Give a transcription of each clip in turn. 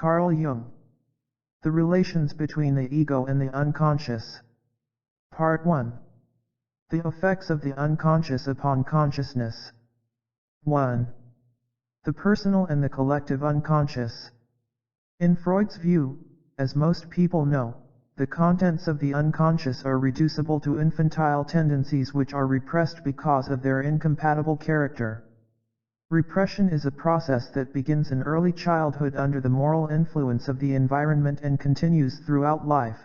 Carl Jung. The relations between the ego and the unconscious. Part 1. The effects of the unconscious upon consciousness. 1. The personal and the collective unconscious. In Freud's view, as most people know, the contents of the unconscious are reducible to infantile tendencies which are repressed because of their incompatible character. Repression is a process that begins in early childhood under the moral influence of the environment and continues throughout life.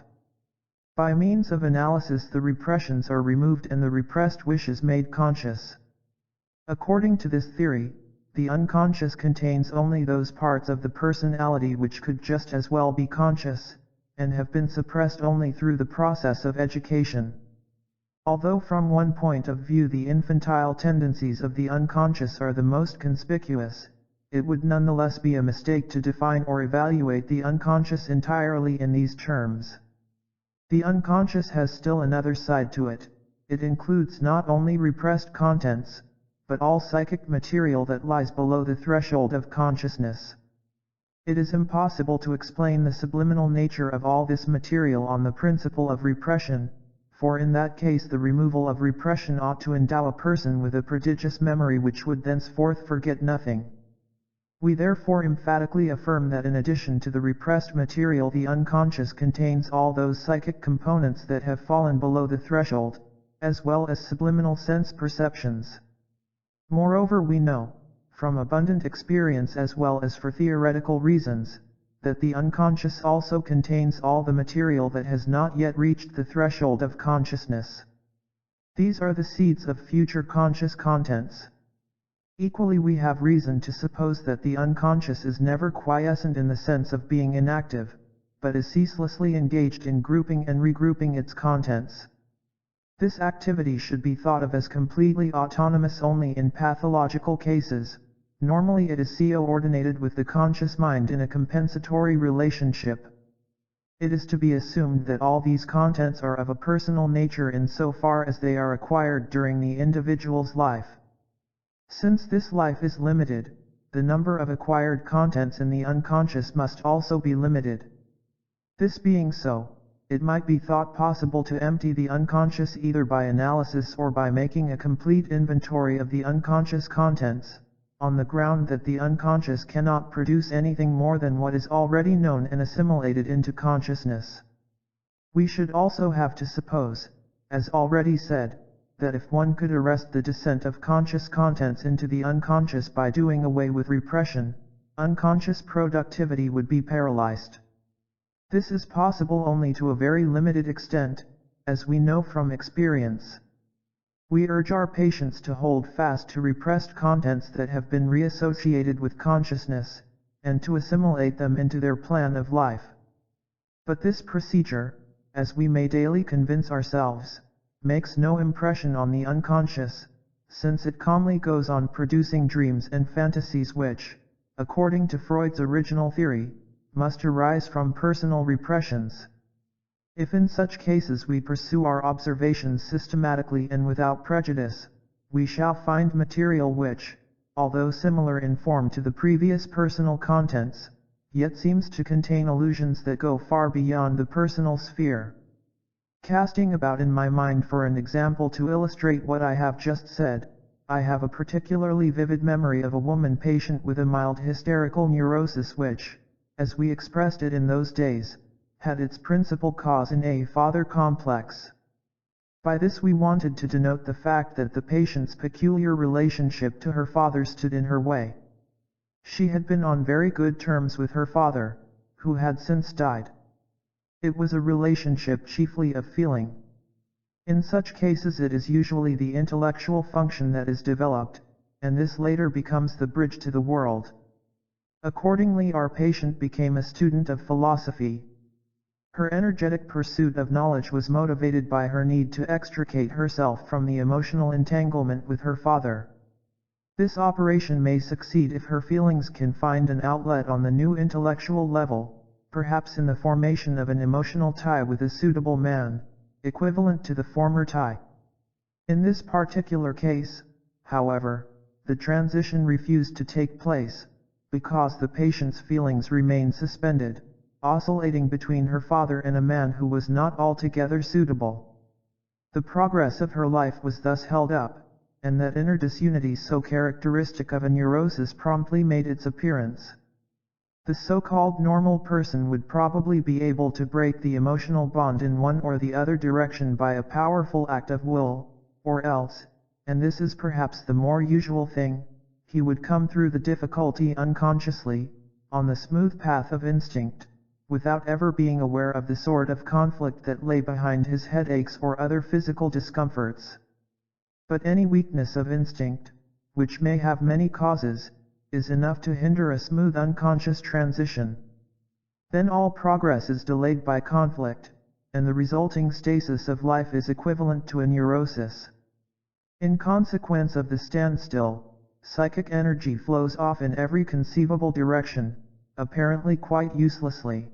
By means of analysis, the repressions are removed and the repressed wishes made conscious. According to this theory, the unconscious contains only those parts of the personality which could just as well be conscious, and have been suppressed only through the process of education. Although from one point of view the infantile tendencies of the unconscious are the most conspicuous, it would nonetheless be a mistake to define or evaluate the unconscious entirely in these terms. The unconscious has still another side to it. It includes not only repressed contents, but all psychic material that lies below the threshold of consciousness. It is impossible to explain the subliminal nature of all this material on the principle of repression, for in that case the removal of repression ought to endow a person with a prodigious memory which would thenceforth forget nothing. We therefore emphatically affirm that in addition to the repressed material, the unconscious contains all those psychic components that have fallen below the threshold, as well as subliminal sense perceptions. Moreover, we know, from abundant experience as well as for theoretical reasons, that the unconscious also contains all the material that has not yet reached the threshold of consciousness. These are the seeds of future conscious contents. Equally, we have reason to suppose that the unconscious is never quiescent in the sense of being inactive, but is ceaselessly engaged in grouping and regrouping its contents. This activity should be thought of as completely autonomous only in pathological cases. Normally it is coordinated with the conscious mind in a compensatory relationship. It is to be assumed that all these contents are of a personal nature insofar as they are acquired during the individual's life. Since this life is limited, the number of acquired contents in the unconscious must also be limited. This being so, it might be thought possible to empty the unconscious either by analysis or by making a complete inventory of the unconscious contents, on the ground that the unconscious cannot produce anything more than what is already known and assimilated into consciousness. We should also have to suppose, as already said, that if one could arrest the descent of conscious contents into the unconscious by doing away with repression, unconscious productivity would be paralyzed. This is possible only to a very limited extent, as we know from experience. We urge our patients to hold fast to repressed contents that have been reassociated with consciousness, and to assimilate them into their plan of life. But this procedure, as we may daily convince ourselves, makes no impression on the unconscious, since it calmly goes on producing dreams and fantasies which, according to Freud's original theory, must arise from personal repressions. If in such cases we pursue our observations systematically and without prejudice, we shall find material which, although similar in form to the previous personal contents, yet seems to contain illusions that go far beyond the personal sphere. Casting about in my mind for an example to illustrate what I have just said, I have a particularly vivid memory of a woman patient with a mild hysterical neurosis which, as we expressed it in those days, had its principal cause in a father complex. By this we wanted to denote the fact that the patient's peculiar relationship to her father stood in her way. She had been on very good terms with her father, who had since died. It was a relationship chiefly of feeling. In such cases it is usually the intellectual function that is developed, and this later becomes the bridge to the world. Accordingly, our patient became a student of philosophy. Her energetic pursuit of knowledge was motivated by her need to extricate herself from the emotional entanglement with her father. This operation may succeed if her feelings can find an outlet on the new intellectual level, perhaps in the formation of an emotional tie with a suitable man, equivalent to the former tie. In this particular case, however, the transition refused to take place, because the patient's feelings remained suspended, oscillating between her father and a man who was not altogether suitable. The progress of her life was thus held up, and that inner disunity so characteristic of a neurosis promptly made its appearance. The so-called normal person would probably be able to break the emotional bond in one or the other direction by a powerful act of will, or else, and this is perhaps the more usual thing, he would come through the difficulty unconsciously, on the smooth path of instinct, without ever being aware of the sort of conflict that lay behind his headaches or other physical discomforts. But any weakness of instinct, which may have many causes, is enough to hinder a smooth unconscious transition. Then all progress is delayed by conflict, and the resulting stasis of life is equivalent to a neurosis. In consequence of the standstill, psychic energy flows off in every conceivable direction, apparently quite uselessly.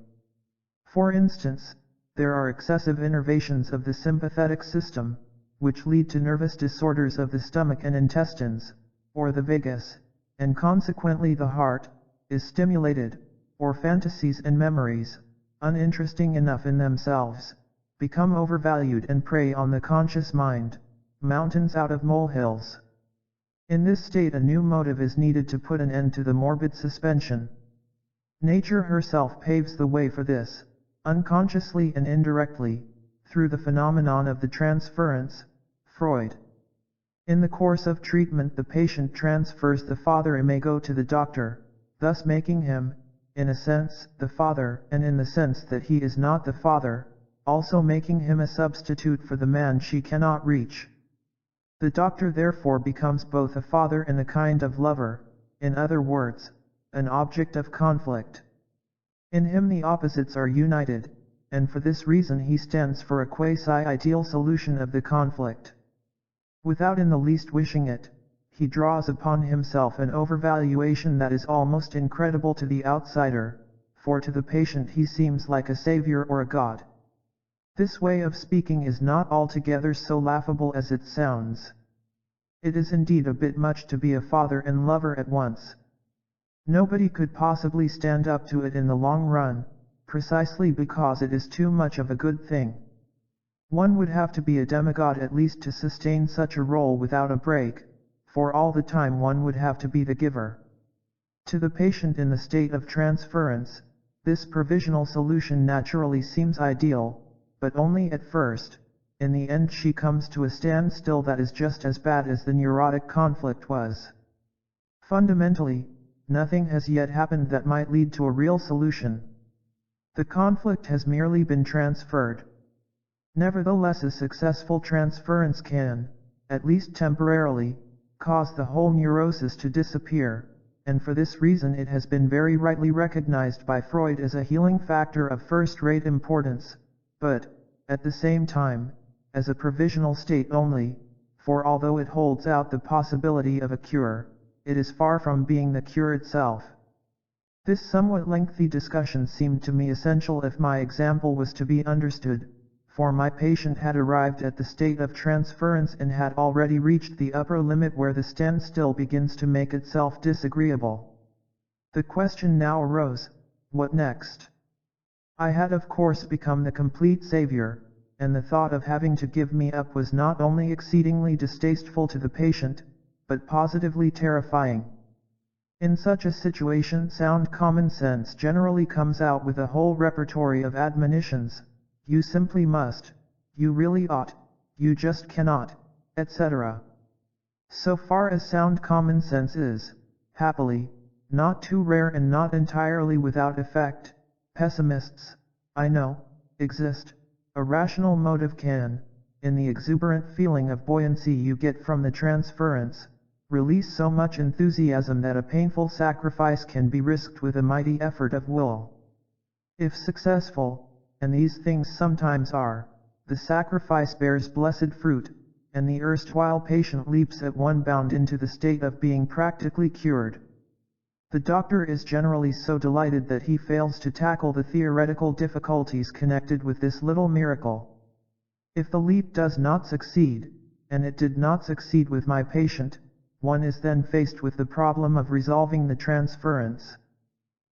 For instance, there are excessive innervations of the sympathetic system, which lead to nervous disorders of the stomach and intestines, or the vagus, and consequently the heart, is stimulated, or fantasies and memories, uninteresting enough in themselves, become overvalued and prey on the conscious mind, mountains out of molehills. In this state a new motive is needed to put an end to the morbid suspension. Nature herself paves the way for this, unconsciously and indirectly, through the phenomenon of the transference. Freud. In the course of treatment the patient transfers the father imago to the doctor, thus making him, in a sense, the father, and in the sense that he is not the father, also making him a substitute for the man she cannot reach. The doctor therefore becomes both a father and a kind of lover, in other words, an object of conflict. In him the opposites are united, and for this reason he stands for a quasi-ideal solution of the conflict. Without in the least wishing it, he draws upon himself an overvaluation that is almost incredible to the outsider, for to the patient he seems like a savior or a god. This way of speaking is not altogether so laughable as it sounds. It is indeed a bit much to be a father and lover at once. Nobody could possibly stand up to it in the long run, precisely because it is too much of a good thing. One would have to be a demigod at least to sustain such a role without a break, for all the time one would have to be the giver. To the patient in the state of transference, this provisional solution naturally seems ideal, but only at first. In the end she comes to a standstill that is just as bad as the neurotic conflict was. Fundamentally, nothing has yet happened that might lead to a real solution. The conflict has merely been transferred. Nevertheless, a successful transference can, at least temporarily, cause the whole neurosis to disappear, and for this reason it has been very rightly recognized by Freud as a healing factor of first-rate importance, but, at the same time, as a provisional state only, for although it holds out the possibility of a cure, it is far from being the cure itself. This somewhat lengthy discussion seemed to me essential if my example was to be understood, for my patient had arrived at the state of transference and had already reached the upper limit where the standstill begins to make itself disagreeable. The question now arose, what next? I had of course become the complete savior, and the thought of having to give me up was not only exceedingly distasteful to the patient, but positively terrifying. In such a situation sound common sense generally comes out with a whole repertory of admonitions: you simply must, you really ought, you just cannot, etc. So far as sound common sense is, happily, not too rare and not entirely without effect, pessimists, I know, exist. A rational motive can, in the exuberant feeling of buoyancy you get from the transference, release so much enthusiasm that a painful sacrifice can be risked with a mighty effort of will. If successful, and these things sometimes are, the sacrifice bears blessed fruit, and the erstwhile patient leaps at one bound into the state of being practically cured. The doctor is generally so delighted that he fails to tackle the theoretical difficulties connected with this little miracle. If the leap does not succeed, and it did not succeed with my patient, one is then faced with the problem of resolving the transference.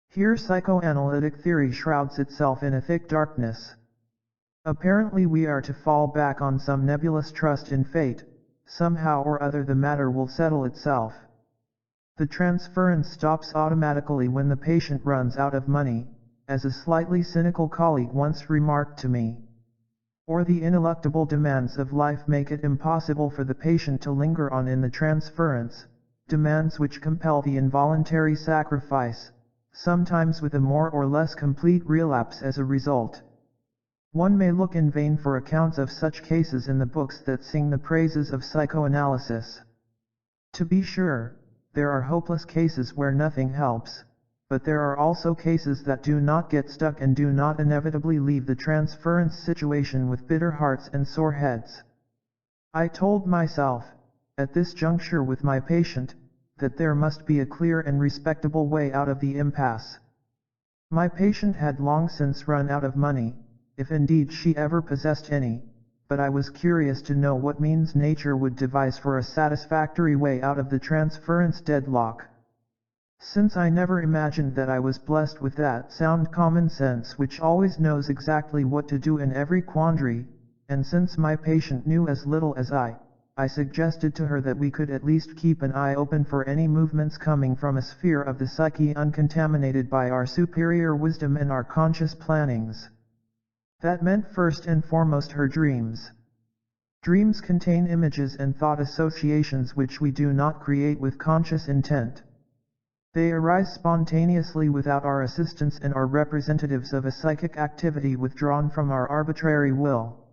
Here psychoanalytic theory shrouds itself in a thick darkness. Apparently we are to fall back on some nebulous trust in fate, somehow or other the matter will settle itself. The transference stops automatically when the patient runs out of money, as a slightly cynical colleague once remarked to me. Or the ineluctable demands of life make it impossible for the patient to linger on in the transference, demands which compel the involuntary sacrifice, sometimes with a more or less complete relapse as a result. One may look in vain for accounts of such cases in the books that sing the praises of psychoanalysis. To be sure, there are hopeless cases where nothing helps, but there are also cases that do not get stuck and do not inevitably leave the transference situation with bitter hearts and sore heads. I told myself, at this juncture with my patient, that there must be a clear and respectable way out of the impasse. My patient had long since run out of money, if indeed she ever possessed any, but I was curious to know what means nature would devise for a satisfactory way out of the transference deadlock. Since I never imagined that I was blessed with that sound common sense which always knows exactly what to do in every quandary, and since my patient knew as little as I suggested to her that we could at least keep an eye open for any movements coming from a sphere of the psyche uncontaminated by our superior wisdom and our conscious plannings. That meant first and foremost her dreams. Dreams contain images and thought associations which we do not create with conscious intent. They arise spontaneously without our assistance and are representatives of a psychic activity withdrawn from our arbitrary will.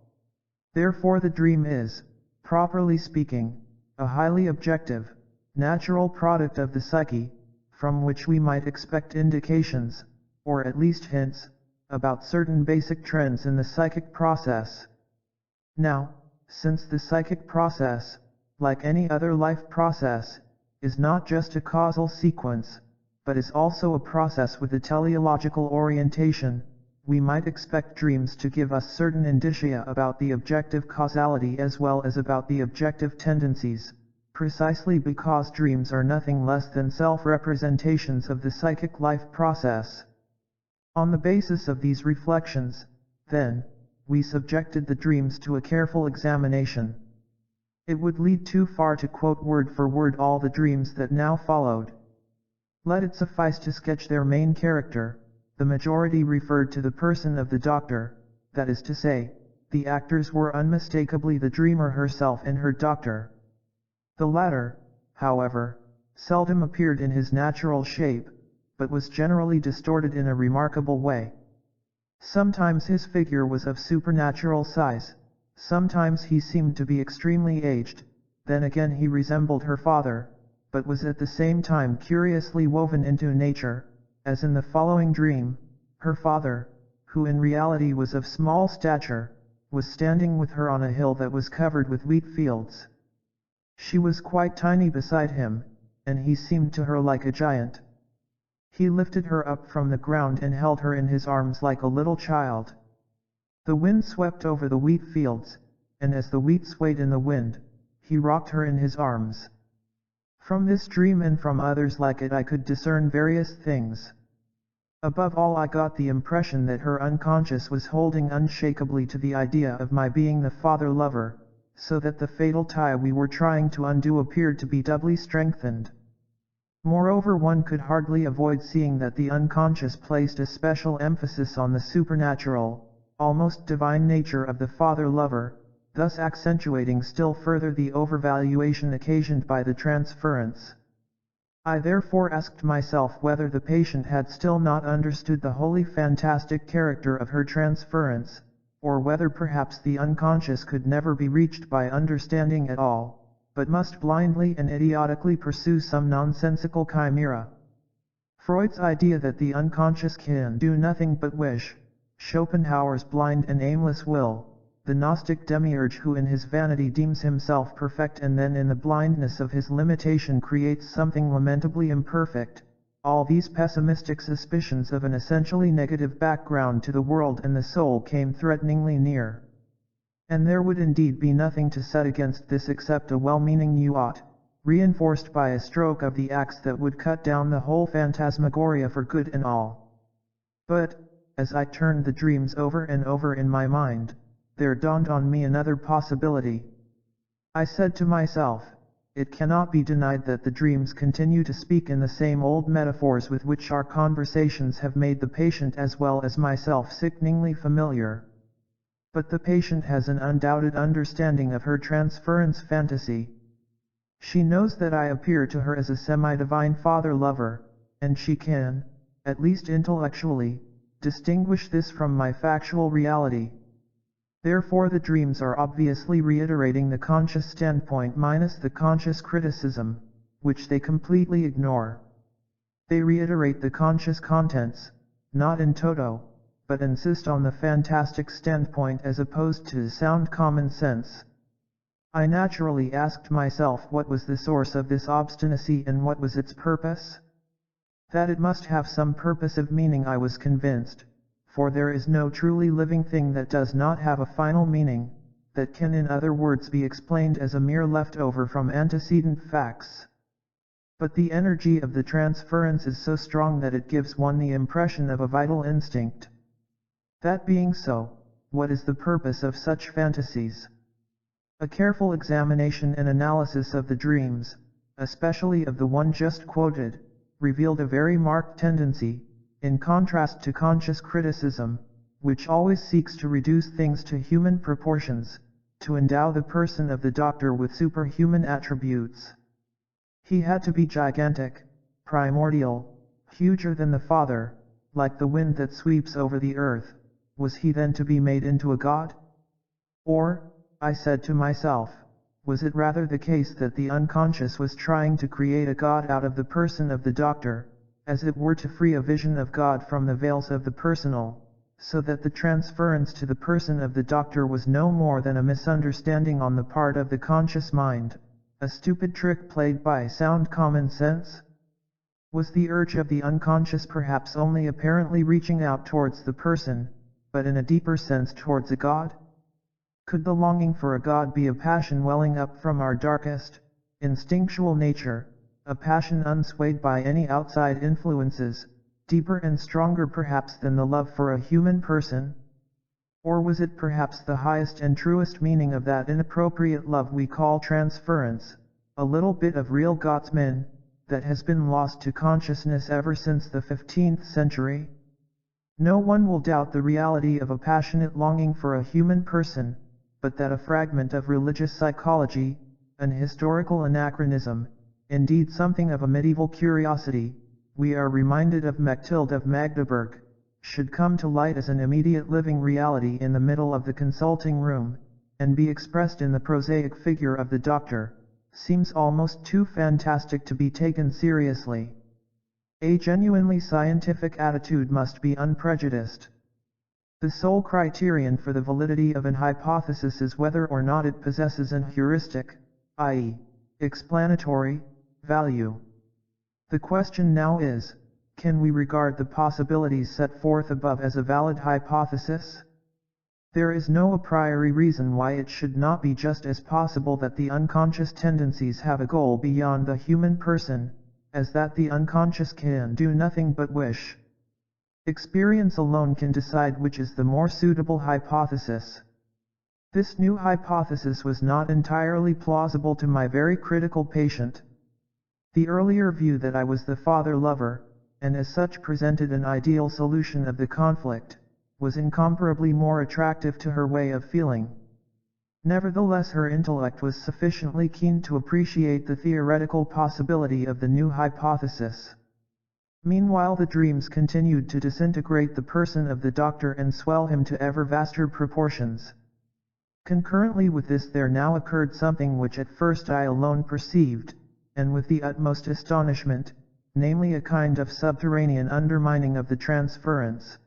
Therefore the dream is, properly speaking, a highly objective, natural product of the psyche, from which we might expect indications, or at least hints, about certain basic trends in the psychic process. Now, since the psychic process, like any other life process, is not just a causal sequence, but is also a process with a teleological orientation, we might expect dreams to give us certain indicia about the objective causality as well as about the objective tendencies, precisely because dreams are nothing less than self-representations of the psychic life process. On the basis of these reflections, then, we subjected the dreams to a careful examination. It would lead too far to quote word for word all the dreams that now followed. Let it suffice to sketch their main character. The majority referred to the person of the doctor, that is to say, the actors were unmistakably the dreamer herself and her doctor. The latter, however, seldom appeared in his natural shape, but was generally distorted in a remarkable way. Sometimes his figure was of supernatural size, sometimes he seemed to be extremely aged, then again he resembled her father, but was at the same time curiously woven into nature, as in the following dream. Her father, who in reality was of small stature, was standing with her on a hill that was covered with wheat fields. She was quite tiny beside him, and he seemed to her like a giant. He lifted her up from the ground and held her in his arms like a little child. The wind swept over the wheat fields, and as the wheat swayed in the wind, he rocked her in his arms. From this dream and from others like it I could discern various things. Above all I got the impression that her unconscious was holding unshakably to the idea of my being the father-lover, so that the fatal tie we were trying to undo appeared to be doubly strengthened. Moreover, one could hardly avoid seeing that the unconscious placed a special emphasis on the supernatural, almost divine nature of the father-lover, thus accentuating still further the overvaluation occasioned by the transference. I therefore asked myself whether the patient had still not understood the wholly fantastic character of her transference, or whether perhaps the unconscious could never be reached by understanding at all, but must blindly and idiotically pursue some nonsensical chimera. Freud's idea that the unconscious can do nothing but wish, Schopenhauer's blind and aimless will, the Gnostic demiurge who in his vanity deems himself perfect and then in the blindness of his limitation creates something lamentably imperfect, all these pessimistic suspicions of an essentially negative background to the world and the soul came threateningly near. And there would indeed be nothing to set against this except a well-meaning you ought, reinforced by a stroke of the axe that would cut down the whole phantasmagoria for good and all. But, as I turned the dreams over and over in my mind, there dawned on me another possibility. I said to myself, it cannot be denied that the dreams continue to speak in the same old metaphors with which our conversations have made the patient as well as myself sickeningly familiar. But the patient has an undoubted understanding of her transference fantasy. She knows that I appear to her as a semi-divine father-lover, and she can, at least intellectually, distinguish this from my factual reality. Therefore the dreams are obviously reiterating the conscious standpoint minus the conscious criticism, which they completely ignore. They reiterate the conscious contents, not in toto, but insist on the fantastic standpoint as opposed to sound common sense. I naturally asked myself what was the source of this obstinacy and what was its purpose? That it must have some purpose of meaning I was convinced, for there is no truly living thing that does not have a final meaning, that can in other words be explained as a mere leftover from antecedent facts. But the energy of the transference is so strong that it gives one the impression of a vital instinct. That being so, what is the purpose of such fantasies? A careful examination and analysis of the dreams, especially of the one just quoted, revealed a very marked tendency, in contrast to conscious criticism, which always seeks to reduce things to human proportions, to endow the person of the doctor with superhuman attributes. He had to be gigantic, primordial, huger than the Father, like the wind that sweeps over the earth. Was he then to be made into a god? Or, I said to myself, was it rather the case that the unconscious was trying to create a god out of the person of the doctor, as it were to free a vision of God from the veils of the personal, so that the transference to the person of the doctor was no more than a misunderstanding on the part of the conscious mind, a stupid trick played by sound common sense? Was the urge of the unconscious perhaps only apparently reaching out towards the person, but in a deeper sense towards a god? Could the longing for a god be a passion welling up from our darkest, instinctual nature, a passion unswayed by any outside influences, deeper and stronger perhaps than the love for a human person? Or was it perhaps the highest and truest meaning of that inappropriate love we call transference, a little bit of real God's-man, that has been lost to consciousness ever since the 15th century? No one will doubt the reality of a passionate longing for a human person, but that a fragment of religious psychology, an historical anachronism, indeed something of a medieval curiosity, we are reminded of Mechtilde of Magdeburg, should come to light as an immediate living reality in the middle of the consulting room, and be expressed in the prosaic figure of the doctor, seems almost too fantastic to be taken seriously. A genuinely scientific attitude must be unprejudiced. The sole criterion for the validity of an hypothesis is whether or not it possesses an heuristic, i.e., explanatory, value. The question now is, can we regard the possibilities set forth above as a valid hypothesis? There is no a priori reason why it should not be just as possible that the unconscious tendencies have a goal beyond the human person, as that the unconscious can do nothing but wish. Experience alone can decide which is the more suitable hypothesis. This new hypothesis was not entirely plausible to my very critical patient. The earlier view that I was the father-lover, and as such presented an ideal solution of the conflict, was incomparably more attractive to her way of feeling. Nevertheless, her intellect was sufficiently keen to appreciate the theoretical possibility of the new hypothesis. Meanwhile, the dreams continued to disintegrate the person of the doctor and swell him to ever vaster proportions. Concurrently with this there now occurred something which at first I alone perceived, and with the utmost astonishment, namely a kind of subterranean undermining of the transference.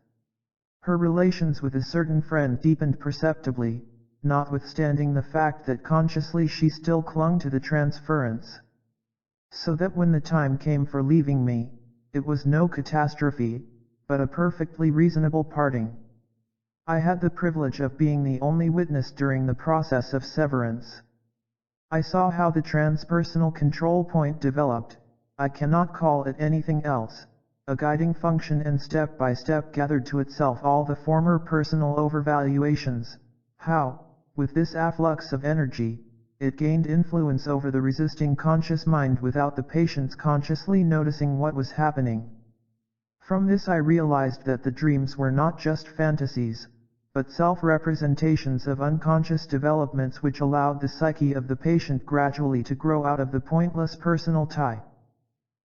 Her relations with a certain friend deepened perceptibly, notwithstanding the fact that consciously she still clung to the transference. So that when the time came for leaving me, it was no catastrophe, but a perfectly reasonable parting. I had the privilege of being the only witness during the process of severance. I saw how the transpersonal control point developed. I cannot call it anything else. A guiding function, and step by step gathered to itself all the former personal overvaluations. How, with this afflux of energy, it gained influence over the resisting conscious mind without the patient's consciously noticing what was happening. From this I realized that the dreams were not just fantasies, but self-representations of unconscious developments which allowed the psyche of the patient gradually to grow out of the pointless personal tie.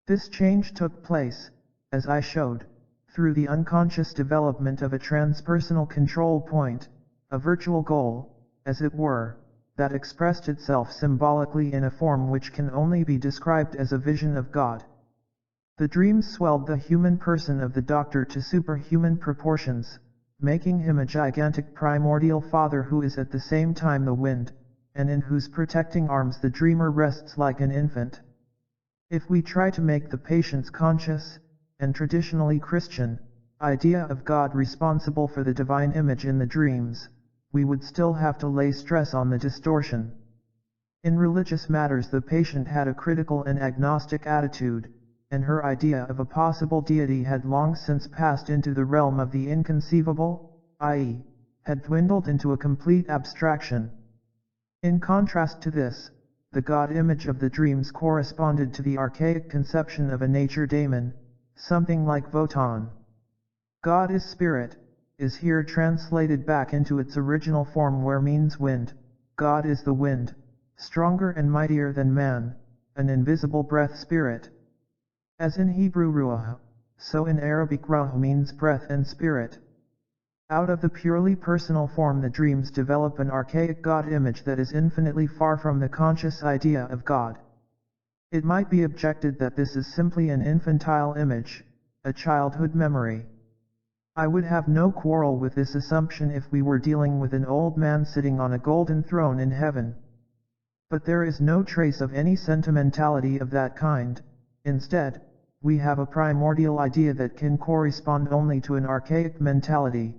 This change took place, as I showed, through the unconscious development of a transpersonal control point, a virtual goal, as it were, that expressed itself symbolically in a form which can only be described as a vision of God. The dreams swelled the human person of the doctor to superhuman proportions, making him a gigantic primordial father who is at the same time the wind, and in whose protecting arms the dreamer rests like an infant. If we try to make the patient's conscious, and traditionally Christian, idea of God responsible for the divine image in the dreams, we would still have to lay stress on the distortion. In religious matters the patient had a critical and agnostic attitude, and her idea of a possible deity had long since passed into the realm of the inconceivable, i.e., had dwindled into a complete abstraction. In contrast to this, the God image of the dreams corresponded to the archaic conception of a nature daemon, something like Wotan. God is spirit, is here translated back into its original form where means wind. God is the wind, stronger and mightier than man, an invisible breath spirit. As in Hebrew ruah, so in Arabic ruh means breath and spirit. Out of the purely personal form the dreams develop an archaic God image that is infinitely far from the conscious idea of God. It might be objected that this is simply an infantile image, a childhood memory. I would have no quarrel with this assumption if we were dealing with an old man sitting on a golden throne in heaven. But there is no trace of any sentimentality of that kind. Instead, we have a primordial idea that can correspond only to an archaic mentality.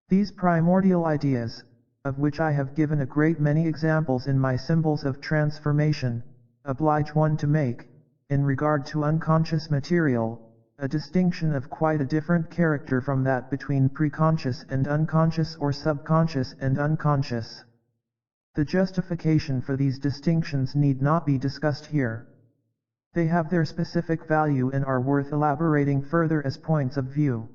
These primordial ideas, of which I have given a great many examples in my Symbols of Transformation, oblige one to make, in regard to unconscious material, a distinction of quite a different character from that between preconscious and unconscious or subconscious and unconscious. The justification for these distinctions need not be discussed here. They have their specific value and are worth elaborating further as points of view.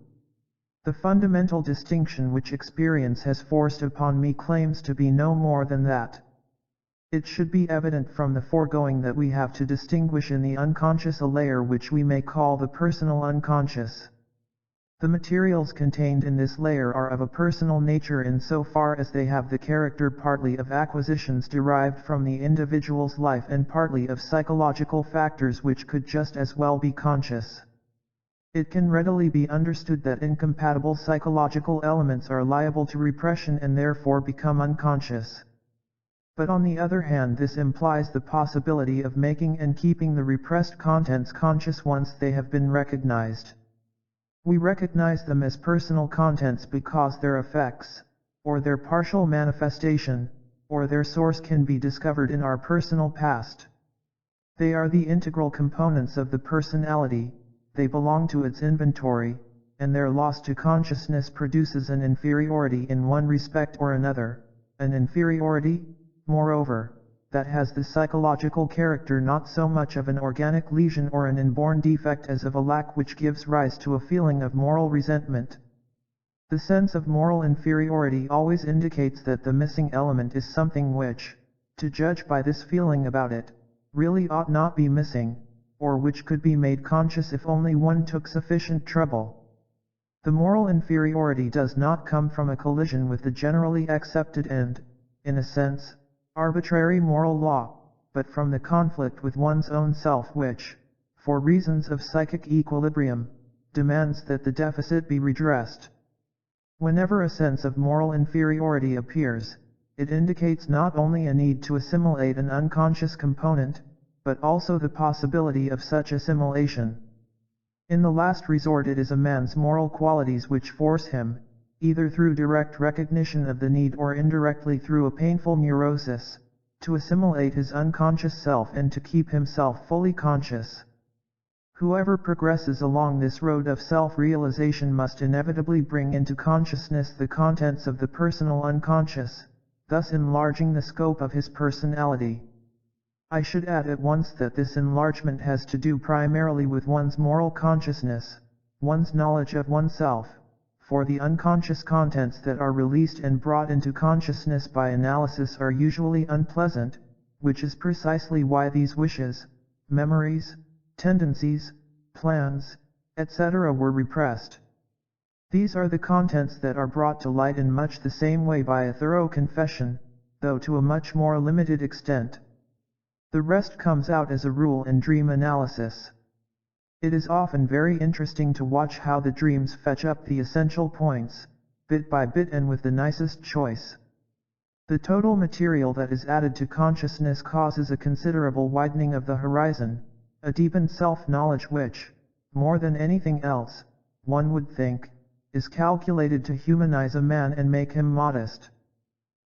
The fundamental distinction which experience has forced upon me claims to be no more than that. It should be evident from the foregoing that we have to distinguish in the unconscious a layer which we may call the personal unconscious. The materials contained in this layer are of a personal nature insofar as they have the character partly of acquisitions derived from the individual's life and partly of psychological factors which could just as well be conscious. It can readily be understood that incompatible psychological elements are liable to repression and therefore become unconscious. But on the other hand, this implies the possibility of making and keeping the repressed contents conscious once they have been recognized. We recognize them as personal contents because their effects, or their partial manifestation, or their source can be discovered in our personal past. They are the integral components of the personality, they belong to its inventory, and their loss to consciousness produces an inferiority in one respect or another, an inferiority, moreover, that has the psychological character not so much of an organic lesion or an inborn defect as of a lack which gives rise to a feeling of moral resentment. The sense of moral inferiority always indicates that the missing element is something which, to judge by this feeling about it, really ought not be missing, or which could be made conscious if only one took sufficient trouble. The moral inferiority does not come from a collision with the generally accepted and, in a sense, arbitrary moral law, but from the conflict with one's own self which, for reasons of psychic equilibrium, demands that the deficit be redressed. Whenever a sense of moral inferiority appears, it indicates not only a need to assimilate an unconscious component, but also the possibility of such assimilation. In the last resort it is a man's moral qualities which force him, either through direct recognition of the need or indirectly through a painful neurosis, to assimilate his unconscious self and to keep himself fully conscious. Whoever progresses along this road of self-realization must inevitably bring into consciousness the contents of the personal unconscious, thus enlarging the scope of his personality. I should add at once that this enlargement has to do primarily with one's moral consciousness, one's knowledge of oneself, for the unconscious contents that are released and brought into consciousness by analysis are usually unpleasant, which is precisely why these wishes, memories, tendencies, plans, etc. were repressed. These are the contents that are brought to light in much the same way by a thorough confession, though to a much more limited extent. The rest comes out as a rule in dream analysis. It is often very interesting to watch how the dreams fetch up the essential points, bit by bit and with the nicest choice. The total material that is added to consciousness causes a considerable widening of the horizon, a deepened self-knowledge which, more than anything else, one would think, is calculated to humanize a man and make him modest.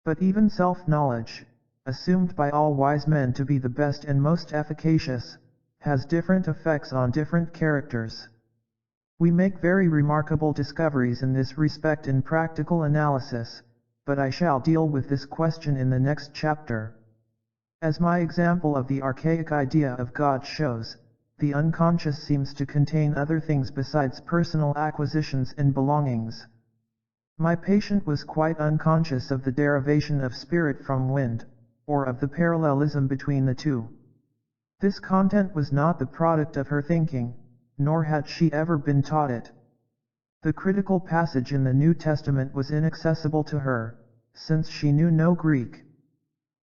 But even self-knowledge, assumed by all wise men to be the best and most efficacious, has different effects on different characters. We make very remarkable discoveries in this respect in practical analysis, but I shall deal with this question in the next chapter. As my example of the archaic idea of God shows, the unconscious seems to contain other things besides personal acquisitions and belongings. My patient was quite unconscious of the derivation of spirit from wind, or of the parallelism between the two. This content was not the product of her thinking, nor had she ever been taught it. The critical passage in the New Testament was inaccessible to her, since she knew no Greek.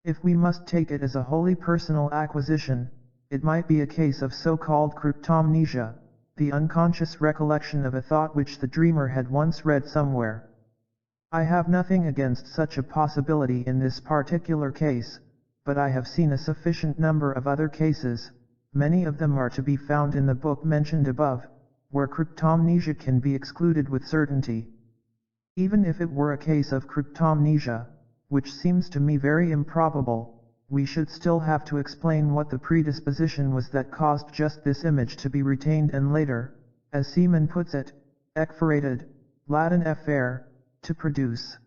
If we must take it as a wholly personal acquisition, it might be a case of so-called cryptomnesia, the unconscious recollection of a thought which the dreamer had once read somewhere. I have nothing against such a possibility in this particular case, but I have seen a sufficient number of other cases, many of them are to be found in the book mentioned above, where cryptomnesia can be excluded with certainty. Even if it were a case of cryptomnesia, which seems to me very improbable, we should still have to explain what the predisposition was that caused just this image to be retained and later, as Seaman puts it, ekphorated, Latin effere, to produce.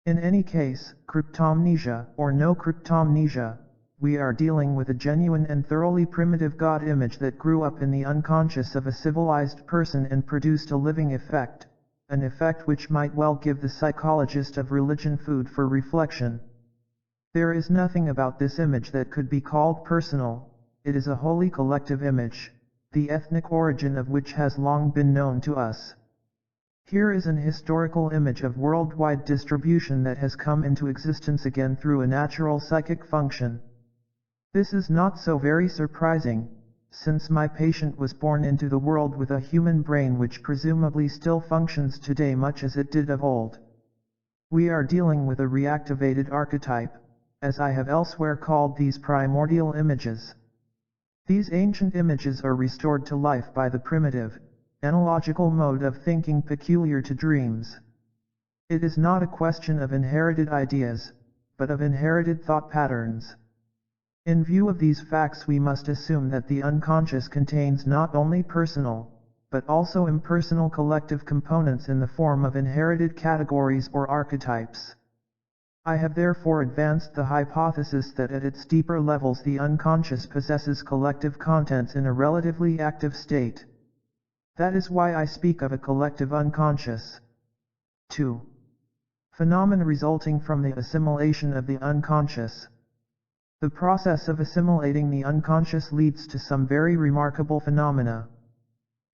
In any case, cryptomnesia or no cryptomnesia, we are dealing with a genuine and thoroughly primitive God image that grew up in the unconscious of a civilized person and produced a living effect, an effect which might well give the psychologist of religion food for reflection. There is nothing about this image that could be called personal, it is a wholly collective image, the ethnic origin of which has long been known to us. Here is an historical image of worldwide distribution that has come into existence again through a natural psychic function. This is not so very surprising, since my patient was born into the world with a human brain which presumably still functions today much as it did of old. We are dealing with a reactivated archetype, as I have elsewhere called these primordial images. These ancient images are restored to life by the primitive, analogical mode of thinking peculiar to dreams. It is not a question of inherited ideas, but of inherited thought patterns. In view of these facts, we must assume that the unconscious contains not only personal, but also impersonal collective components in the form of inherited categories or archetypes. I have therefore advanced the hypothesis that at its deeper levels the unconscious possesses collective contents in a relatively active state. That is why I speak of a collective unconscious. 2. Phenomena resulting from the assimilation of the unconscious. The process of assimilating the unconscious leads to some very remarkable phenomena.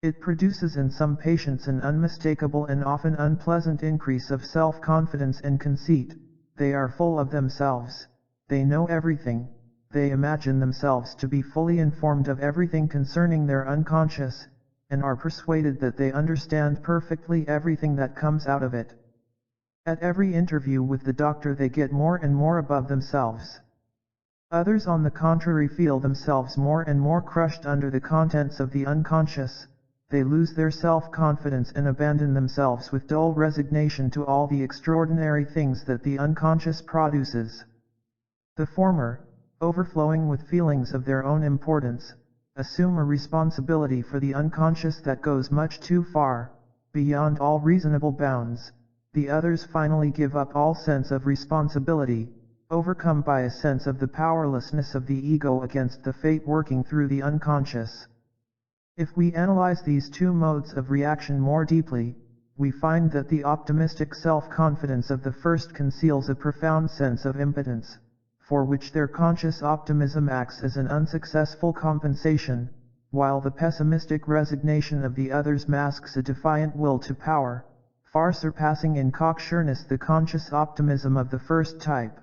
It produces in some patients an unmistakable and often unpleasant increase of self-confidence and conceit. They are full of themselves, they know everything, they imagine themselves to be fully informed of everything concerning their unconscious, and are persuaded that they understand perfectly everything that comes out of it. At every interview with the doctor they get more and more above themselves. Others on the contrary feel themselves more and more crushed under the contents of the unconscious, they lose their self-confidence and abandon themselves with dull resignation to all the extraordinary things that the unconscious produces. The former, overflowing with feelings of their own importance, assume a responsibility for the unconscious that goes much too far, beyond all reasonable bounds. The others finally give up all sense of responsibility, overcome by a sense of the powerlessness of the ego against the fate working through the unconscious. If we analyze these two modes of reaction more deeply, we find that the optimistic self-confidence of the first conceals a profound sense of impotence, for which their conscious optimism acts as an unsuccessful compensation, while the pessimistic resignation of the others masks a defiant will to power, far surpassing in cocksureness the conscious optimism of the first type.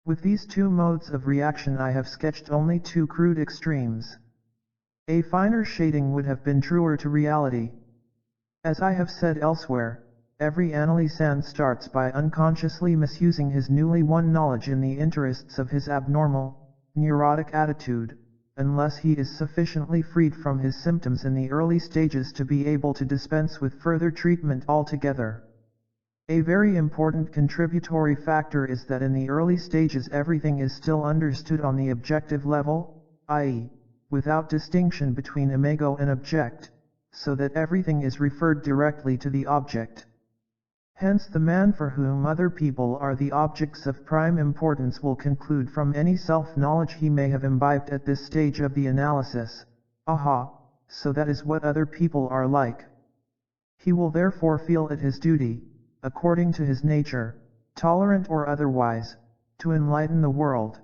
With these two modes of reaction I have sketched only two crude extremes. A finer shading would have been truer to reality. As I have said elsewhere, every analysand starts by unconsciously misusing his newly won knowledge in the interests of his abnormal, neurotic attitude, unless he is sufficiently freed from his symptoms in the early stages to be able to dispense with further treatment altogether. A very important contributory factor is that in the early stages everything is still understood on the objective level, i.e., without distinction between imago and object, so that everything is referred directly to the object. Hence the man for whom other people are the objects of prime importance will conclude from any self-knowledge he may have imbibed at this stage of the analysis, aha, so that is what other people are like. He will therefore feel it his duty, according to his nature, tolerant or otherwise, to enlighten the world.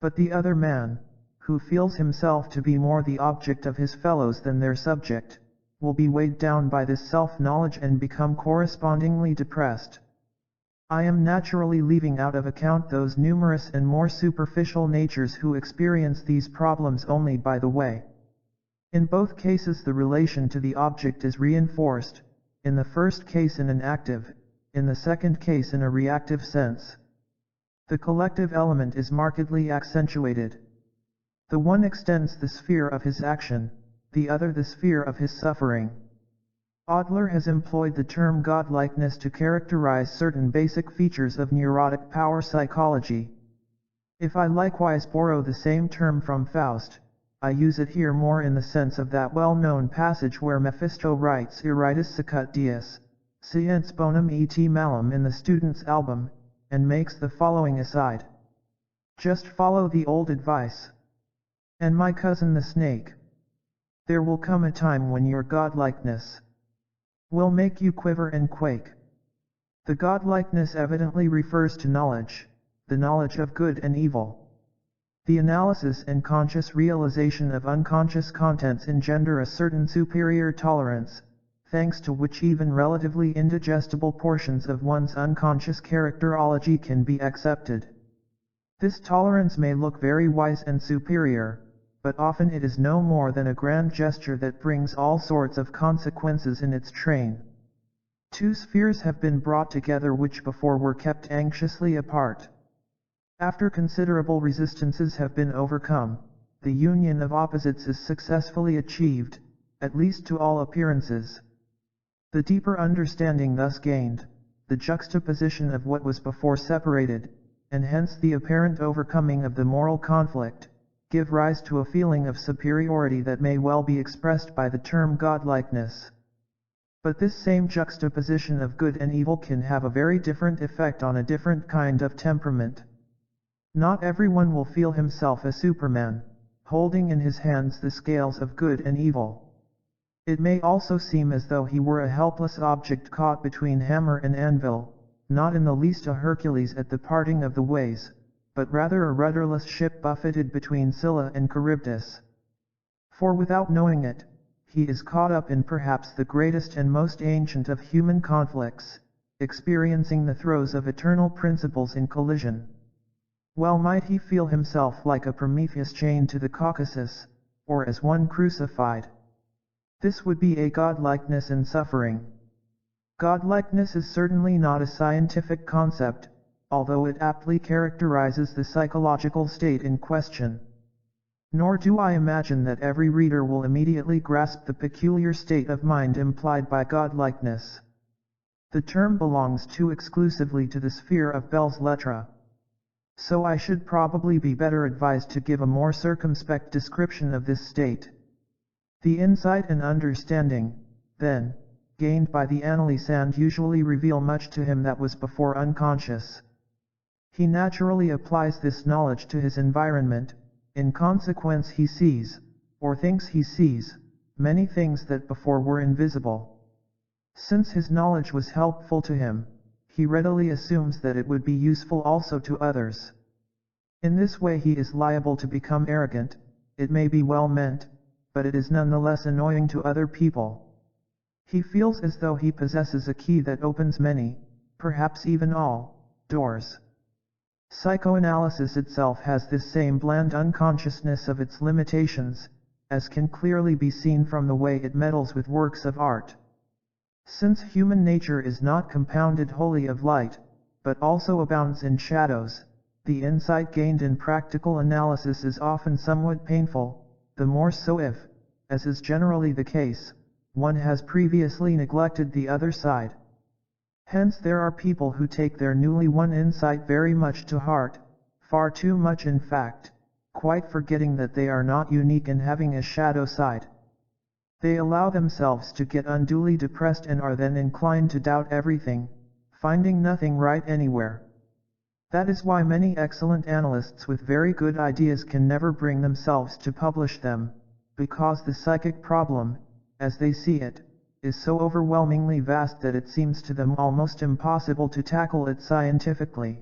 But the other man, who feels himself to be more the object of his fellows than their subject, will be weighed down by this self-knowledge and become correspondingly depressed. I am naturally leaving out of account those numerous and more superficial natures who experience these problems only by the way. In both cases the relation to the object is reinforced, in the first case in an active, in the second case in a reactive sense. The collective element is markedly accentuated. The one extends the sphere of his action, the other the sphere of his suffering. Adler has employed the term godlikeness to characterize certain basic features of neurotic power psychology. If I likewise borrow the same term from Faust, I use it here more in the sense of that well-known passage where Mephisto writes Iritis sicut dies, science bonum et malum in the student's album, and makes the following aside. Just follow the old advice. And my cousin the snake. There will come a time when your godlikeness will make you quiver and quake. The godlikeness evidently refers to knowledge, the knowledge of good and evil. The analysis and conscious realization of unconscious contents engender a certain superior tolerance, thanks to which even relatively indigestible portions of one's unconscious characterology can be accepted. This tolerance may look very wise and superior, but often it is no more than a grand gesture that brings all sorts of consequences in its train. Two spheres have been brought together which before were kept anxiously apart. After considerable resistances have been overcome, the union of opposites is successfully achieved, at least to all appearances. The deeper understanding thus gained, the juxtaposition of what was before separated, and hence the apparent overcoming of the moral conflict, give rise to a feeling of superiority that may well be expressed by the term godlikeness. But this same juxtaposition of good and evil can have a very different effect on a different kind of temperament. Not everyone will feel himself a Superman, holding in his hands the scales of good and evil. It may also seem as though he were a helpless object caught between hammer and anvil, not in the least a Hercules at the parting of the ways, but rather a rudderless ship buffeted between Scylla and Charybdis. For without knowing it, he is caught up in perhaps the greatest and most ancient of human conflicts, experiencing the throes of eternal principles in collision. Well might he feel himself like a Prometheus chained to the Caucasus, or as one crucified. This would be a godlikeness in suffering. Godlikeness is certainly not a scientific concept, although it aptly characterizes the psychological state in question. Nor do I imagine that every reader will immediately grasp the peculiar state of mind implied by godlikeness. The term belongs too exclusively to the sphere of belles lettres. So I should probably be better advised to give a more circumspect description of this state. The insight and understanding, then, gained by the analysand usually reveal much to him that was before unconscious. He naturally applies this knowledge to his environment. In consequence he sees, or thinks he sees, many things that before were invisible. Since his knowledge was helpful to him, he readily assumes that it would be useful also to others. In this way he is liable to become arrogant. It may be well meant, but it is nonetheless annoying to other people. He feels as though he possesses a key that opens many, perhaps even all, doors. Psychoanalysis itself has this same bland unconsciousness of its limitations, as can clearly be seen from the way it meddles with works of art. Since human nature is not compounded wholly of light, but also abounds in shadows, the insight gained in practical analysis is often somewhat painful, the more so if, as is generally the case, one has previously neglected the other side. Hence there are people who take their newly won insight very much to heart, far too much in fact, quite forgetting that they are not unique in having a shadow side. They allow themselves to get unduly depressed and are then inclined to doubt everything, finding nothing right anywhere. That is why many excellent analysts with very good ideas can never bring themselves to publish them, because the psychic problem, as they see it, is so overwhelmingly vast that it seems to them almost impossible to tackle it scientifically.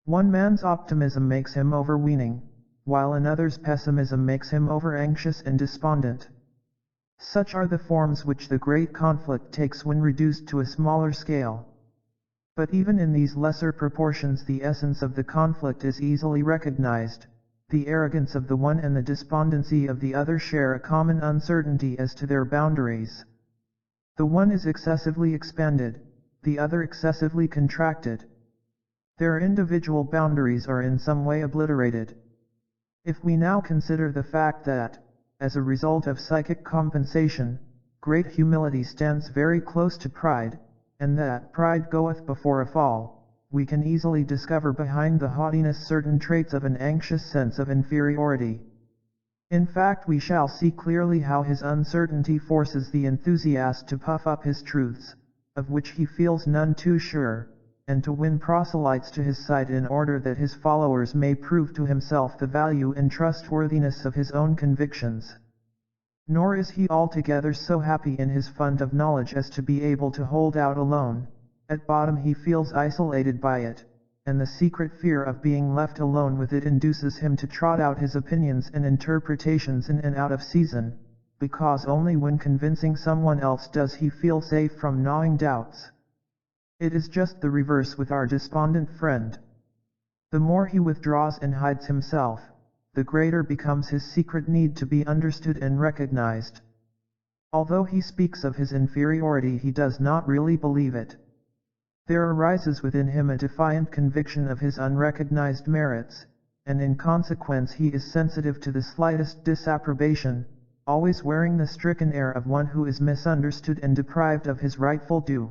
One man's optimism makes him overweening, while another's pessimism makes him over-anxious and despondent. Such are the forms which the great conflict takes when reduced to a smaller scale. But even in these lesser proportions the essence of the conflict is easily recognized. The arrogance of the one and the despondency of the other share a common uncertainty as to their boundaries. The one is excessively expanded, the other excessively contracted. Their individual boundaries are in some way obliterated. If we now consider the fact that, as a result of psychic compensation, great humility stands very close to pride, and that pride goeth before a fall, we can easily discover behind the haughtiness certain traits of an anxious sense of inferiority. In fact, we shall see clearly how his uncertainty forces the enthusiast to puff up his truths, of which he feels none too sure, and to win proselytes to his side in order that his followers may prove to himself the value and trustworthiness of his own convictions. Nor is he altogether so happy in his fund of knowledge as to be able to hold out alone. At bottom he feels isolated by it, and the secret fear of being left alone with it induces him to trot out his opinions and interpretations in and out of season, because only when convincing someone else does he feel safe from gnawing doubts. It is just the reverse with our despondent friend. The more he withdraws and hides himself, the greater becomes his secret need to be understood and recognized. Although he speaks of his inferiority, he does not really believe it. There arises within him a defiant conviction of his unrecognized merits, and in consequence he is sensitive to the slightest disapprobation, always wearing the stricken air of one who is misunderstood and deprived of his rightful due.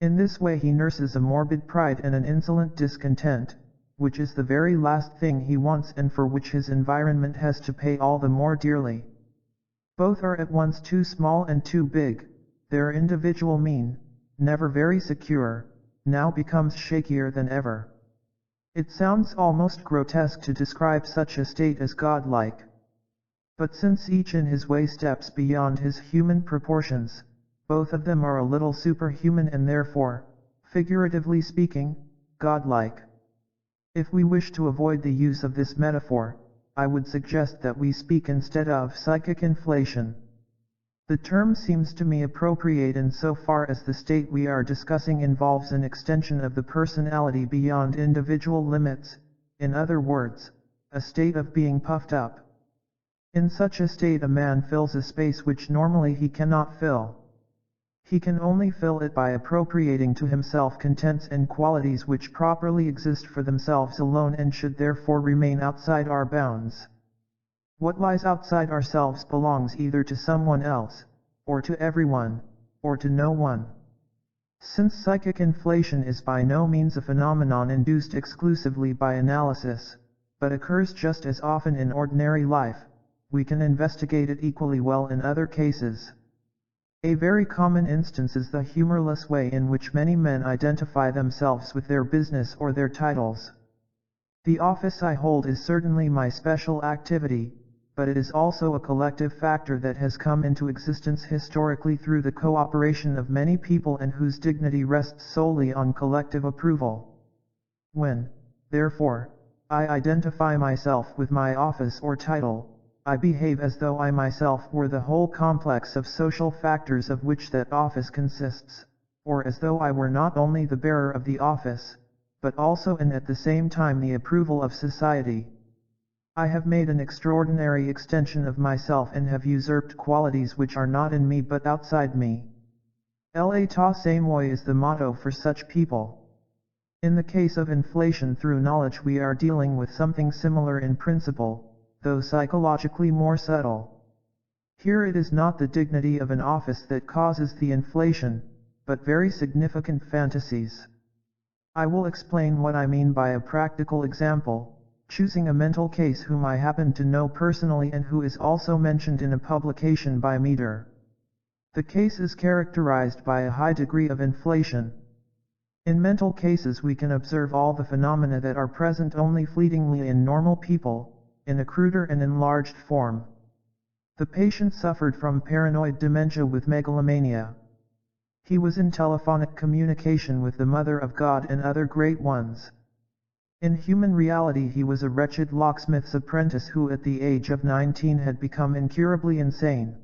In this way he nurses a morbid pride and an insolent discontent, which is the very last thing he wants and for which his environment has to pay all the more dearly. Both are at once too small and too big. Their individual mean, never very secure, now becomes shakier than ever. It sounds almost grotesque to describe such a state as godlike. But since each in his way steps beyond his human proportions, both of them are a little superhuman and therefore, figuratively speaking, godlike. If we wish to avoid the use of this metaphor, I would suggest that we speak instead of psychic inflation. The term seems to me appropriate in so far as the state we are discussing involves an extension of the personality beyond individual limits, in other words, a state of being puffed up. In such a state a man fills a space which normally he cannot fill. He can only fill it by appropriating to himself contents and qualities which properly exist for themselves alone and should therefore remain outside our bounds. What lies outside ourselves belongs either to someone else, or to everyone, or to no one. Since psychic inflation is by no means a phenomenon induced exclusively by analysis, but occurs just as often in ordinary life, we can investigate it equally well in other cases. A very common instance is the humorless way in which many men identify themselves with their business or their titles. The office I hold is certainly my special activity, but it is also a collective factor that has come into existence historically through the cooperation of many people and whose dignity rests solely on collective approval. When, therefore, I identify myself with my office or title, I behave as though I myself were the whole complex of social factors of which that office consists, or as though I were not only the bearer of the office, but also and at the same time the approval of society. I have made an extraordinary extension of myself and have usurped qualities which are not in me but outside me. L'état c'est moi is the motto for such people. In the case of inflation through knowledge we are dealing with something similar in principle, though psychologically more subtle. Here it is not the dignity of an office that causes the inflation, but very significant fantasies. I will explain what I mean by a practical example, choosing a mental case whom I happen to know personally and who is also mentioned in a publication by Meter. The case is characterized by a high degree of inflation. In mental cases we can observe all the phenomena that are present only fleetingly in normal people, in a cruder and enlarged form. The patient suffered from paranoid dementia with megalomania. He was in telephonic communication with the Mother of God and other great ones. In human reality he was a wretched locksmith's apprentice who at the age of 19 had become incurably insane.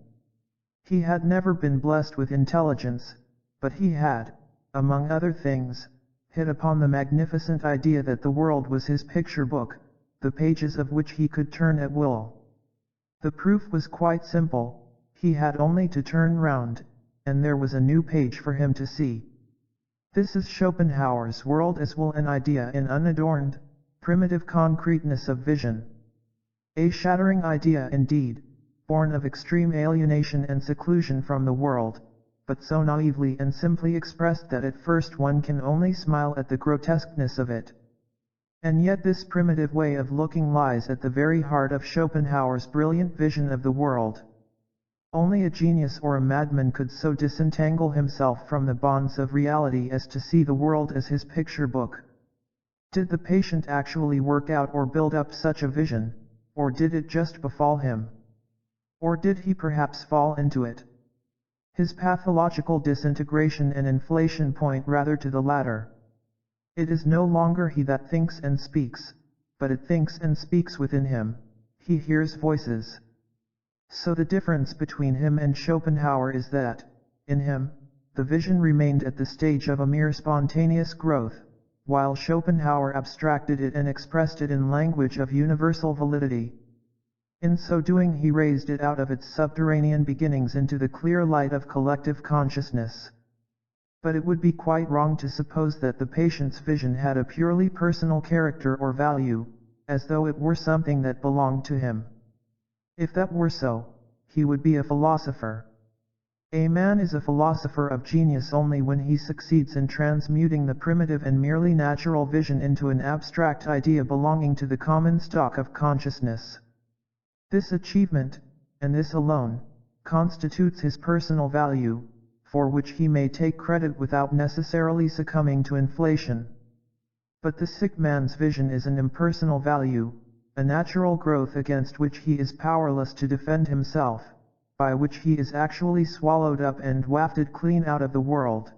He had never been blessed with intelligence, but he had, among other things, hit upon the magnificent idea that the world was his picture book, the pages of which he could turn at will. The proof was quite simple, he had only to turn round, and there was a new page for him to see. This is Schopenhauer's world as will, an idea in unadorned, primitive concreteness of vision. A shattering idea indeed, born of extreme alienation and seclusion from the world, but so naively and simply expressed that at first one can only smile at the grotesqueness of it. And yet this primitive way of looking lies at the very heart of Schopenhauer's brilliant vision of the world. Only a genius or a madman could so disentangle himself from the bonds of reality as to see the world as his picture book. Did the patient actually work out or build up such a vision, or did it just befall him? Or did he perhaps fall into it? His pathological disintegration and inflation point rather to the latter. It is no longer he that thinks and speaks, but it thinks and speaks within him, he hears voices. So the difference between him and Schopenhauer is that, in him, the vision remained at the stage of a mere spontaneous growth, while Schopenhauer abstracted it and expressed it in language of universal validity. In so doing he raised it out of its subterranean beginnings into the clear light of collective consciousness. But it would be quite wrong to suppose that the patient's vision had a purely personal character or value, as though it were something that belonged to him. If that were so, he would be a philosopher. A man is a philosopher of genius only when he succeeds in transmuting the primitive and merely natural vision into an abstract idea belonging to the common stock of consciousness. This achievement, and this alone, constitutes his personal value, for which he may take credit without necessarily succumbing to inflation. But the sick man's vision is an impersonal value, a natural growth against which he is powerless to defend himself, by which he is actually swallowed up and wafted clean out of the world.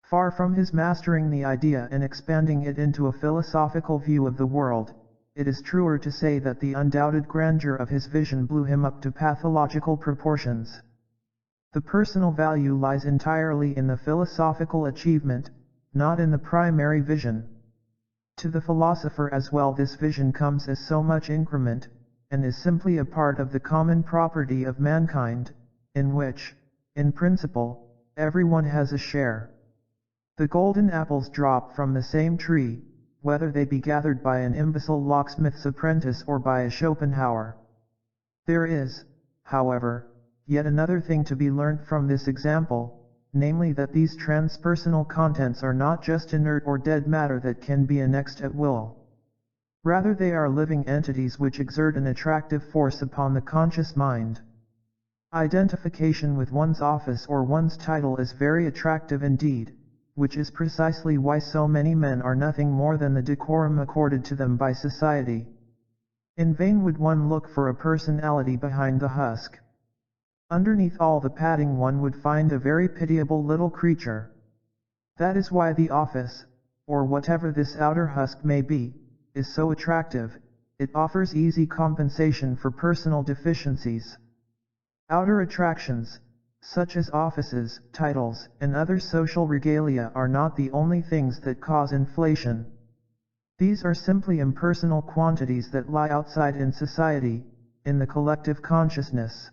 Far from his mastering the idea and expanding it into a philosophical view of the world, it is truer to say that the undoubted grandeur of his vision blew him up to pathological proportions. The personal value lies entirely in the philosophical achievement, not in the primary vision. To the philosopher as well this vision comes as so much increment, and is simply a part of the common property of mankind, in which, in principle, everyone has a share. The golden apples drop from the same tree, whether they be gathered by an imbecile locksmith's apprentice or by a Schopenhauer. There is, however, yet another thing to be learnt from this example, namely that these transpersonal contents are not just inert or dead matter that can be annexed at will. Rather, they are living entities which exert an attractive force upon the conscious mind. Identification with one's office or one's title is very attractive indeed, which is precisely why so many men are nothing more than the decorum accorded to them by society. In vain would one look for a personality behind the husk. Underneath all the padding one would find a very pitiable little creature. That is why the office, or whatever this outer husk may be, is so attractive. It offers easy compensation for personal deficiencies. Outer attractions, such as offices, titles, and other social regalia, are not the only things that cause inflation. These are simply impersonal quantities that lie outside in society, in the collective consciousness.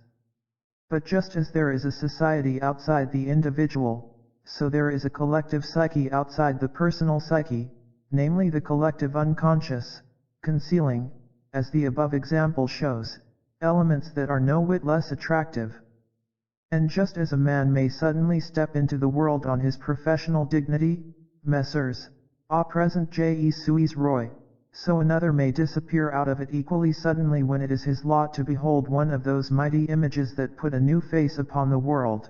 But just as there is a society outside the individual, so there is a collective psyche outside the personal psyche, namely the collective unconscious, concealing, as the above example shows, elements that are no whit less attractive. And just as a man may suddenly step into the world on his professional dignity, Messrs. A present J.E. Suis Roy, so another may disappear out of it equally suddenly when it is his lot to behold one of those mighty images that put a new face upon the world.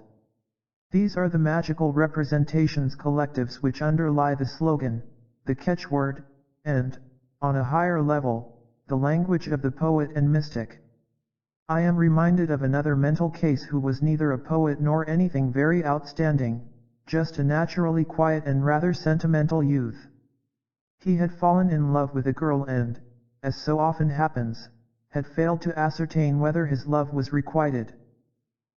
These are the magical representations collectives which underlie the slogan, the catchword, and, on a higher level, the language of the poet and mystic. I am reminded of another mental case who was neither a poet nor anything very outstanding, just a naturally quiet and rather sentimental youth. He had fallen in love with a girl and, as so often happens, had failed to ascertain whether his love was requited.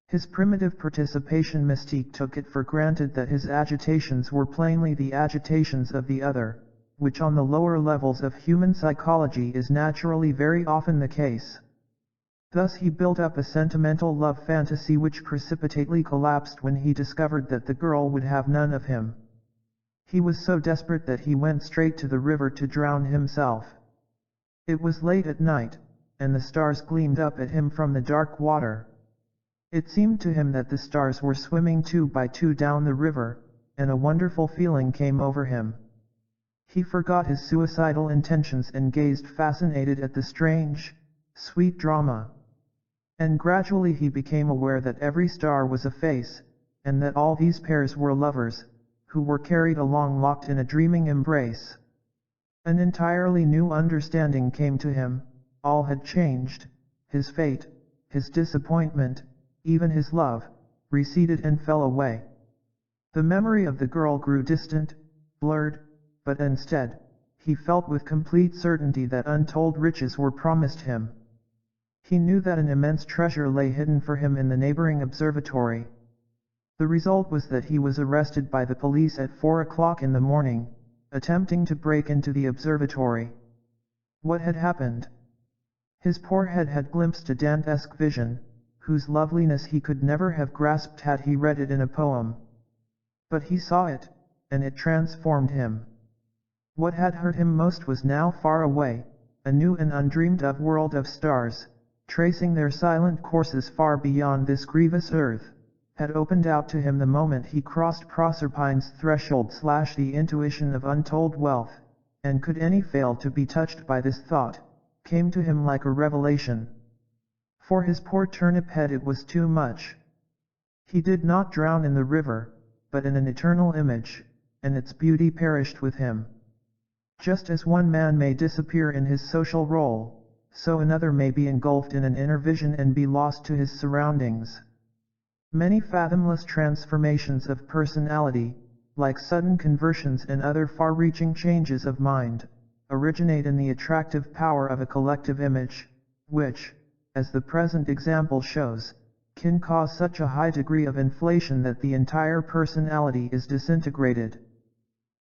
His primitive participation mystique took it for granted that his agitations were plainly the agitations of the other, which on the lower levels of human psychology is naturally very often the case. Thus he built up a sentimental love fantasy which precipitately collapsed when he discovered that the girl would have none of him. He was so desperate that he went straight to the river to drown himself. It was late at night, and the stars gleamed up at him from the dark water. It seemed to him that the stars were swimming 2 by 2 down the river, and a wonderful feeling came over him. He forgot his suicidal intentions and gazed fascinated at the strange, sweet drama. And gradually he became aware that every star was a face, and that all these pairs were lovers, who were carried along locked in a dreaming embrace. An entirely new understanding came to him, all had changed, his fate, his disappointment, even his love, receded and fell away. The memory of the girl grew distant, blurred, but instead, he felt with complete certainty that untold riches were promised him. He knew that an immense treasure lay hidden for him in the neighboring observatory. The result was that he was arrested by the police at 4 o'clock in the morning, attempting to break into the observatory. What had happened? His poor head had glimpsed a Dantesque vision, whose loveliness he could never have grasped had he read it in a poem. But he saw it, and it transformed him. What had hurt him most was now far away, a new and undreamed-of world of stars, tracing their silent courses far beyond this grievous earth, had opened out to him the moment he crossed Proserpine's threshold. The intuition of untold wealth, and could any fail to be touched by this thought, came to him like a revelation. For his poor turnip head it was too much. He did not drown in the river, but in an eternal image, and its beauty perished with him. Just as one man may disappear in his social role, so another may be engulfed in an inner vision and be lost to his surroundings. Many fathomless transformations of personality, like sudden conversions and other far-reaching changes of mind, originate in the attractive power of a collective image, which, as the present example shows, can cause such a high degree of inflation that the entire personality is disintegrated.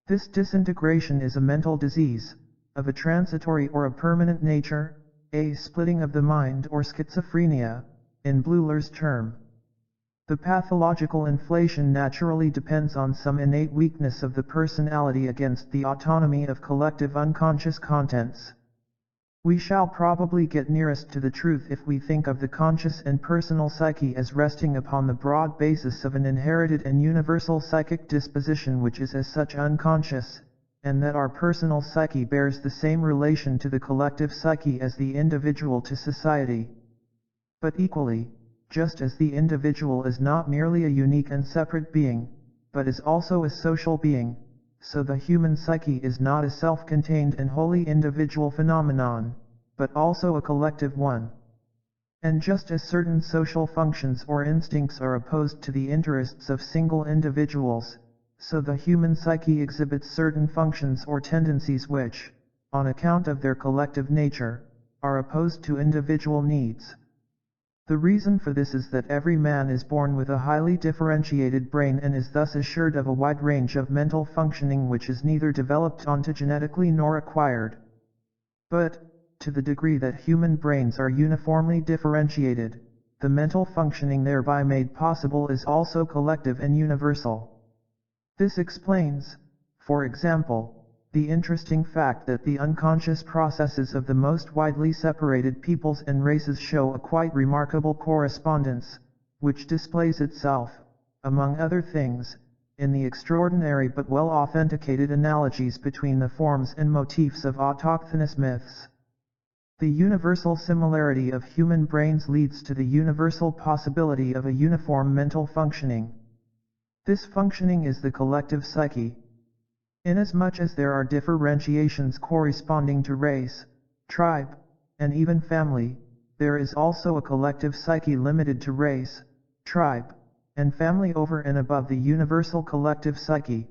This disintegration is a mental disease, of a transitory or a permanent nature, a splitting of the mind or schizophrenia, in Bleuler's term. The pathological inflation naturally depends on some innate weakness of the personality against the autonomy of collective unconscious contents. We shall probably get nearest to the truth if we think of the conscious and personal psyche as resting upon the broad basis of an inherited and universal psychic disposition which is as such unconscious, and that our personal psyche bears the same relation to the collective psyche as the individual to society. But equally, just as the individual is not merely a unique and separate being, but is also a social being, so the human psyche is not a self-contained and wholly individual phenomenon, but also a collective one. And just as certain social functions or instincts are opposed to the interests of single individuals, so the human psyche exhibits certain functions or tendencies which, on account of their collective nature, are opposed to individual needs. The reason for this is that every man is born with a highly differentiated brain and is thus assured of a wide range of mental functioning which is neither developed ontogenetically nor acquired. But, to the degree that human brains are uniformly differentiated, the mental functioning thereby made possible is also collective and universal. This explains, for example, the interesting fact that the unconscious processes of the most widely separated peoples and races show a quite remarkable correspondence, which displays itself, among other things, in the extraordinary but well-authenticated analogies between the forms and motifs of autochthonous myths. The universal similarity of human brains leads to the universal possibility of a uniform mental functioning. This functioning is the collective psyche. Inasmuch as there are differentiations corresponding to race, tribe, and even family, there is also a collective psyche limited to race, tribe, and family over and above the universal collective psyche.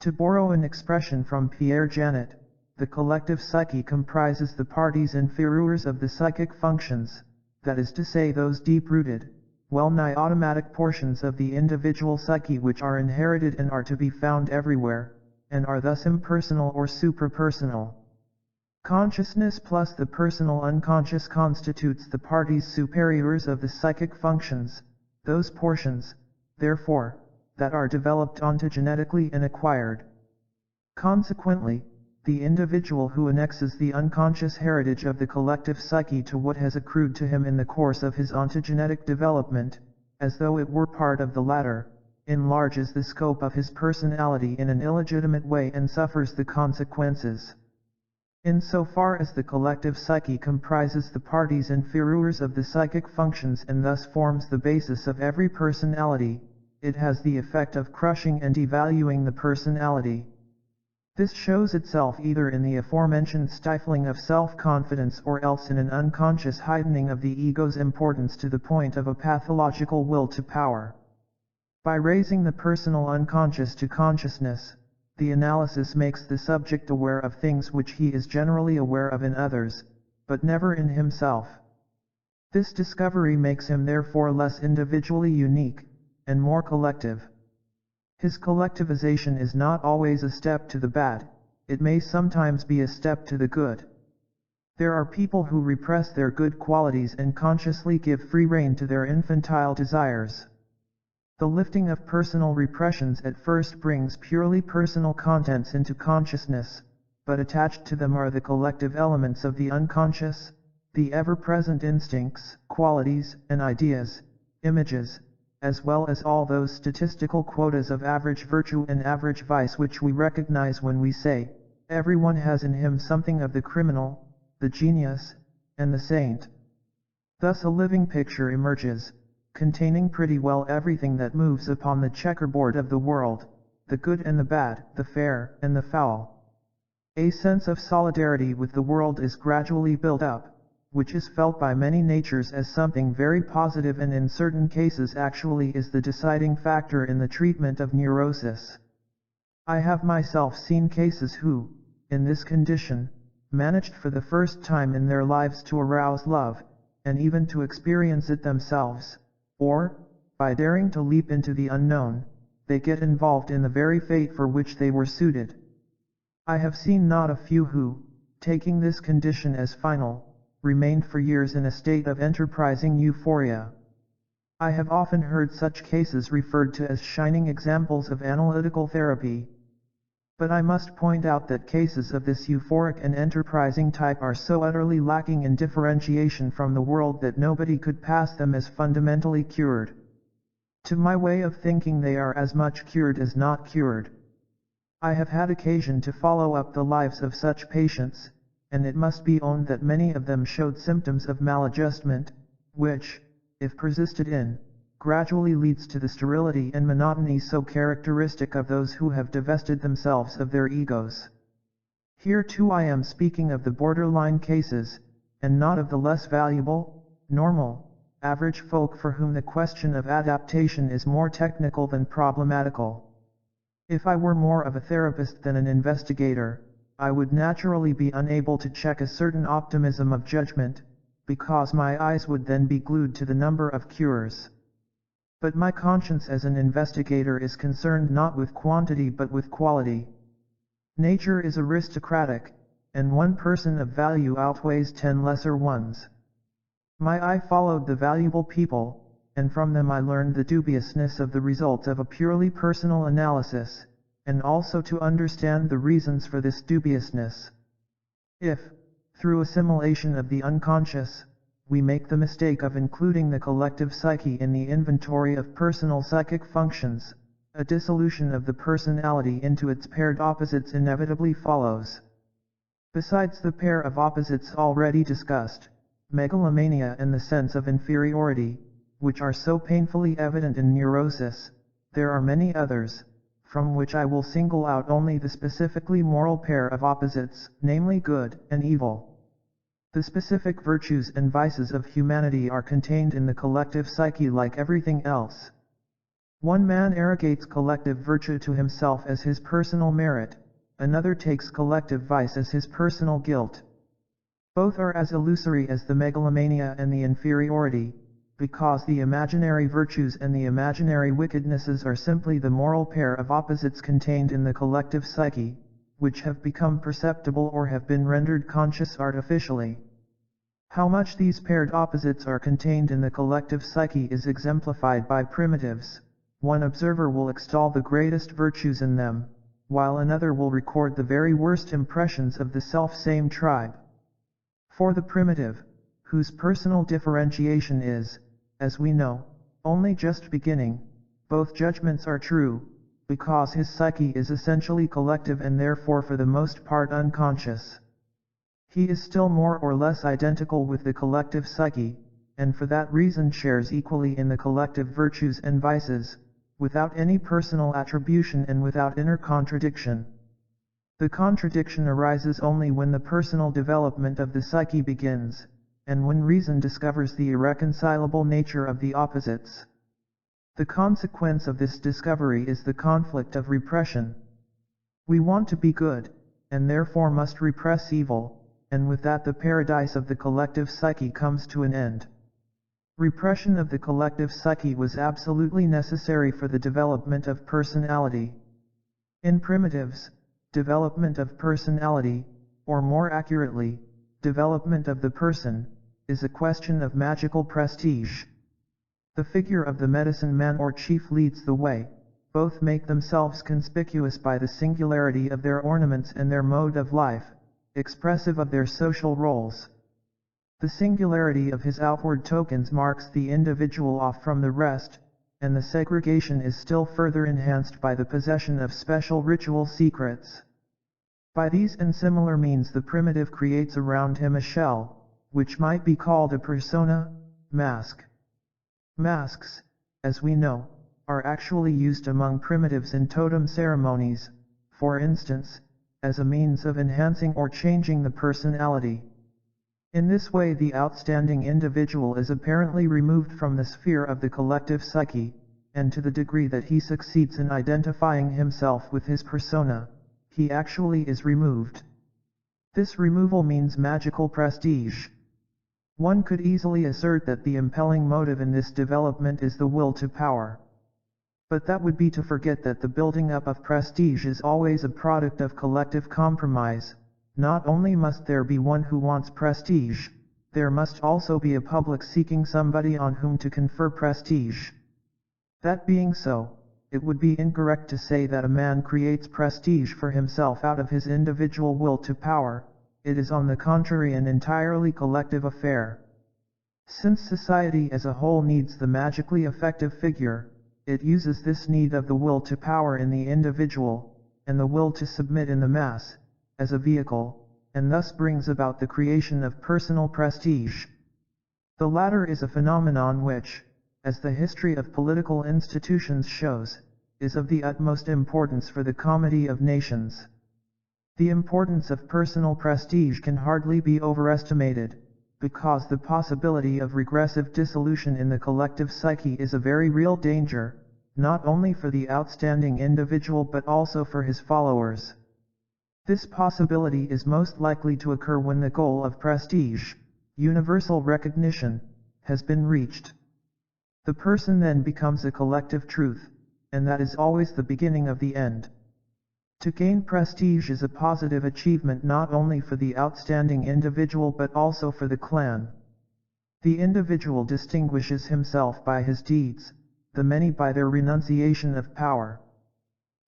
To borrow an expression from Pierre Janet, the collective psyche comprises the parties inferiors of the psychic functions, that is to say those deep-rooted, well-nigh automatic portions of the individual psyche which are inherited and are to be found everywhere, and are thus impersonal or suprapersonal. Consciousness plus the personal unconscious constitutes the parties superiors of the psychic functions, those portions, therefore, that are developed ontogenetically and acquired. Consequently, the individual who annexes the unconscious heritage of the collective psyche to what has accrued to him in the course of his ontogenetic development, as though it were part of the latter, enlarges the scope of his personality in an illegitimate way and suffers the consequences. In so far as the collective psyche comprises the parties inferiors of the psychic functions and thus forms the basis of every personality, it has the effect of crushing and devaluing the personality. This shows itself either in the aforementioned stifling of self-confidence or else in an unconscious heightening of the ego's importance to the point of a pathological will to power. By raising the personal unconscious to consciousness, the analysis makes the subject aware of things which he is generally aware of in others, but never in himself. This discovery makes him therefore less individually unique, and more collective. His collectivization is not always a step to the bad, it may sometimes be a step to the good. There are people who repress their good qualities and consciously give free rein to their infantile desires. The lifting of personal repressions at first brings purely personal contents into consciousness, but attached to them are the collective elements of the unconscious, the ever-present instincts, qualities, and ideas, images, as well as all those statistical quotas of average virtue and average vice which we recognize when we say, everyone has in him something of the criminal, the genius, and the saint. Thus a living picture emerges, containing pretty well everything that moves upon the checkerboard of the world, the good and the bad, the fair and the foul. A sense of solidarity with the world is gradually built up, which is felt by many natures as something very positive and in certain cases actually is the deciding factor in the treatment of neurosis. I have myself seen cases who, in this condition, managed for the first time in their lives to arouse love, and even to experience it themselves. Or, by daring to leap into the unknown, they get involved in the very fate for which they were suited. I have seen not a few who, taking this condition as final, remained for years in a state of enterprising euphoria. I have often heard such cases referred to as shining examples of analytical therapy. But I must point out that cases of this euphoric and enterprising type are so utterly lacking in differentiation from the world that nobody could pass them as fundamentally cured. To my way of thinking, they are as much cured as not cured. I have had occasion to follow up the lives of such patients, and it must be owned that many of them showed symptoms of maladjustment, which, if persisted in, gradually leads to the sterility and monotony so characteristic of those who have divested themselves of their egos. Here too I am speaking of the borderline cases, and not of the less valuable, normal, average folk for whom the question of adaptation is more technical than problematical. If I were more of a therapist than an investigator, I would naturally be unable to check a certain optimism of judgment, because my eyes would then be glued to the number of cures. But my conscience as an investigator is concerned not with quantity but with quality. Nature is aristocratic, and one person of value outweighs 10 lesser ones. My eye followed the valuable people, and from them I learned the dubiousness of the results of a purely personal analysis, and also to understand the reasons for this dubiousness. If, through assimilation of the unconscious, we make the mistake of including the collective psyche in the inventory of personal psychic functions, a dissolution of the personality into its paired opposites inevitably follows. Besides the pair of opposites already discussed, megalomania and the sense of inferiority, which are so painfully evident in neurosis, there are many others, from which I will single out only the specifically moral pair of opposites, namely good and evil. The specific virtues and vices of humanity are contained in the collective psyche like everything else. One man arrogates collective virtue to himself as his personal merit, another takes collective vice as his personal guilt. Both are as illusory as the megalomania and the inferiority, because the imaginary virtues and the imaginary wickednesses are simply the moral pair of opposites contained in the collective psyche, which have become perceptible or have been rendered conscious artificially. How much these paired opposites are contained in the collective psyche is exemplified by primitives. One observer will extol the greatest virtues in them, while another will record the very worst impressions of the self-same tribe. For the primitive, whose personal differentiation is, as we know, only just beginning, both judgments are true, because his psyche is essentially collective and therefore for the most part unconscious. He is still more or less identical with the collective psyche, and for that reason shares equally in the collective virtues and vices, without any personal attribution and without inner contradiction. The contradiction arises only when the personal development of the psyche begins, and when reason discovers the irreconcilable nature of the opposites. The consequence of this discovery is the conflict of repression. We want to be good, and therefore must repress evil, and with that the paradise of the collective psyche comes to an end. Repression of the collective psyche was absolutely necessary for the development of personality. In primitives, development of personality, or more accurately, development of the person, is a question of magical prestige. The figure of the medicine man or chief leads the way. Both make themselves conspicuous by the singularity of their ornaments and their mode of life, expressive of their social roles. The singularity of his outward tokens marks the individual off from the rest, and the segregation is still further enhanced by the possession of special ritual secrets. By these and similar means the primitive creates around him a shell, which might be called a persona, mask. Masks, as we know, are actually used among primitives in totem ceremonies, for instance, as a means of enhancing or changing the personality. In this way the outstanding individual is apparently removed from the sphere of the collective psyche, and to the degree that he succeeds in identifying himself with his persona, he actually is removed. This removal means magical prestige. One could easily assert that the impelling motive in this development is the will to power. But that would be to forget that the building up of prestige is always a product of collective compromise. Not only must there be one who wants prestige, there must also be a public seeking somebody on whom to confer prestige. That being so, it would be incorrect to say that a man creates prestige for himself out of his individual will to power. It is on the contrary an entirely collective affair. Since society as a whole needs the magically effective figure, it uses this need of the will to power in the individual, and the will to submit in the mass, as a vehicle, and thus brings about the creation of personal prestige. The latter is a phenomenon which, as the history of political institutions shows, is of the utmost importance for the comity of nations. The importance of personal prestige can hardly be overestimated, because the possibility of regressive dissolution in the collective psyche is a very real danger, not only for the outstanding individual but also for his followers. This possibility is most likely to occur when the goal of prestige, universal recognition, has been reached. The person then becomes a collective truth, and that is always the beginning of the end. To gain prestige is a positive achievement not only for the outstanding individual but also for the clan. The individual distinguishes himself by his deeds, the many by their renunciation of power.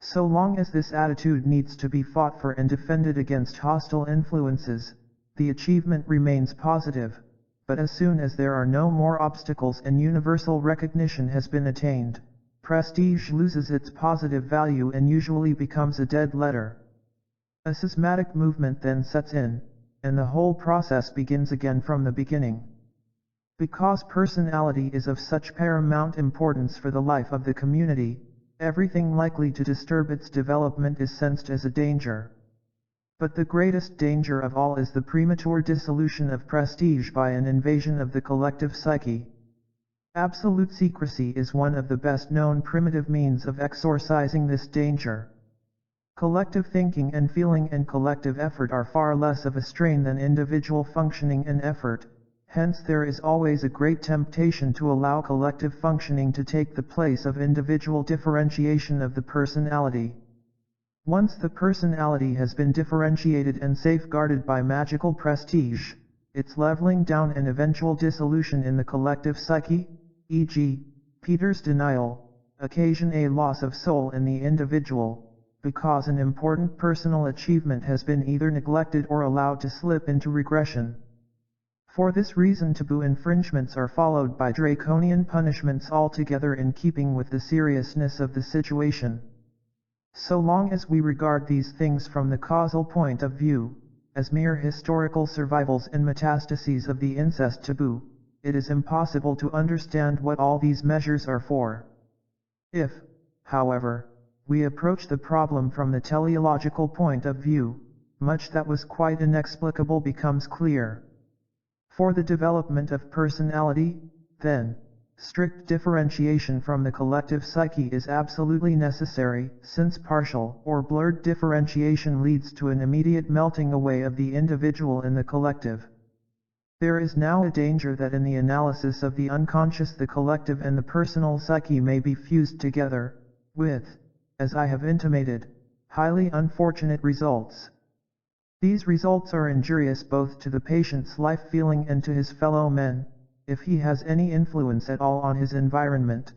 So long as this attitude needs to be fought for and defended against hostile influences, the achievement remains positive, but as soon as there are no more obstacles and universal recognition has been attained, prestige loses its positive value and usually becomes a dead letter. A schismatic movement then sets in, and the whole process begins again from the beginning. Because personality is of such paramount importance for the life of the community, everything likely to disturb its development is sensed as a danger. But the greatest danger of all is the premature dissolution of prestige by an invasion of the collective psyche. Absolute secrecy is one of the best known primitive means of exorcising this danger. Collective thinking and feeling and collective effort are far less of a strain than individual functioning and effort, hence there is always a great temptation to allow collective functioning to take the place of individual differentiation of the personality. Once the personality has been differentiated and safeguarded by magical prestige, its leveling down and eventual dissolution in the collective psyche, e.g., Peter's denial, occasion a loss of soul in the individual, because an important personal achievement has been either neglected or allowed to slip into regression. For this reason taboo infringements are followed by draconian punishments altogether in keeping with the seriousness of the situation. So long as we regard these things from the causal point of view, as mere historical survivals and metastases of the incest taboo, it is impossible to understand what all these measures are for. If, however, we approach the problem from the teleological point of view, much that was quite inexplicable becomes clear. For the development of personality, then, strict differentiation from the collective psyche is absolutely necessary, since partial or blurred differentiation leads to an immediate melting away of the individual in the collective. There is now a danger that in the analysis of the unconscious the collective and the personal psyche may be fused together, with, as I have intimated, highly unfortunate results. These results are injurious both to the patient's life feeling and to his fellow men, if he has any influence at all on his environment.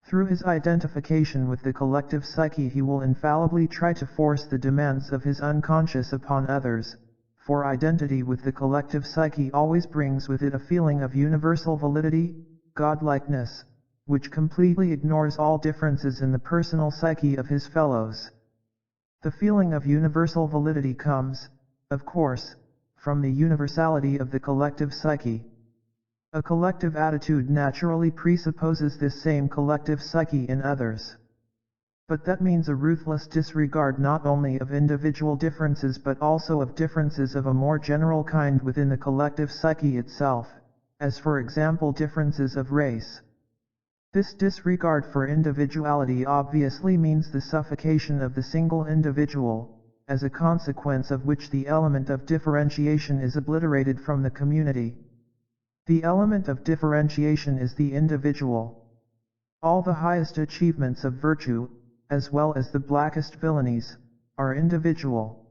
Through his identification with the collective psyche he will infallibly try to force the demands of his unconscious upon others, for identity with the collective psyche always brings with it a feeling of universal validity, godlikeness, which completely ignores all differences in the personal psyche of his fellows. The feeling of universal validity comes, of course, from the universality of the collective psyche. A collective attitude naturally presupposes this same collective psyche in others. But that means a ruthless disregard not only of individual differences but also of differences of a more general kind within the collective psyche itself, as for example differences of race. This disregard for individuality obviously means the suffocation of the single individual, as a consequence of which the element of differentiation is obliterated from the community. The element of differentiation is the individual. All the highest achievements of virtue, as well as the blackest villainies, are individual.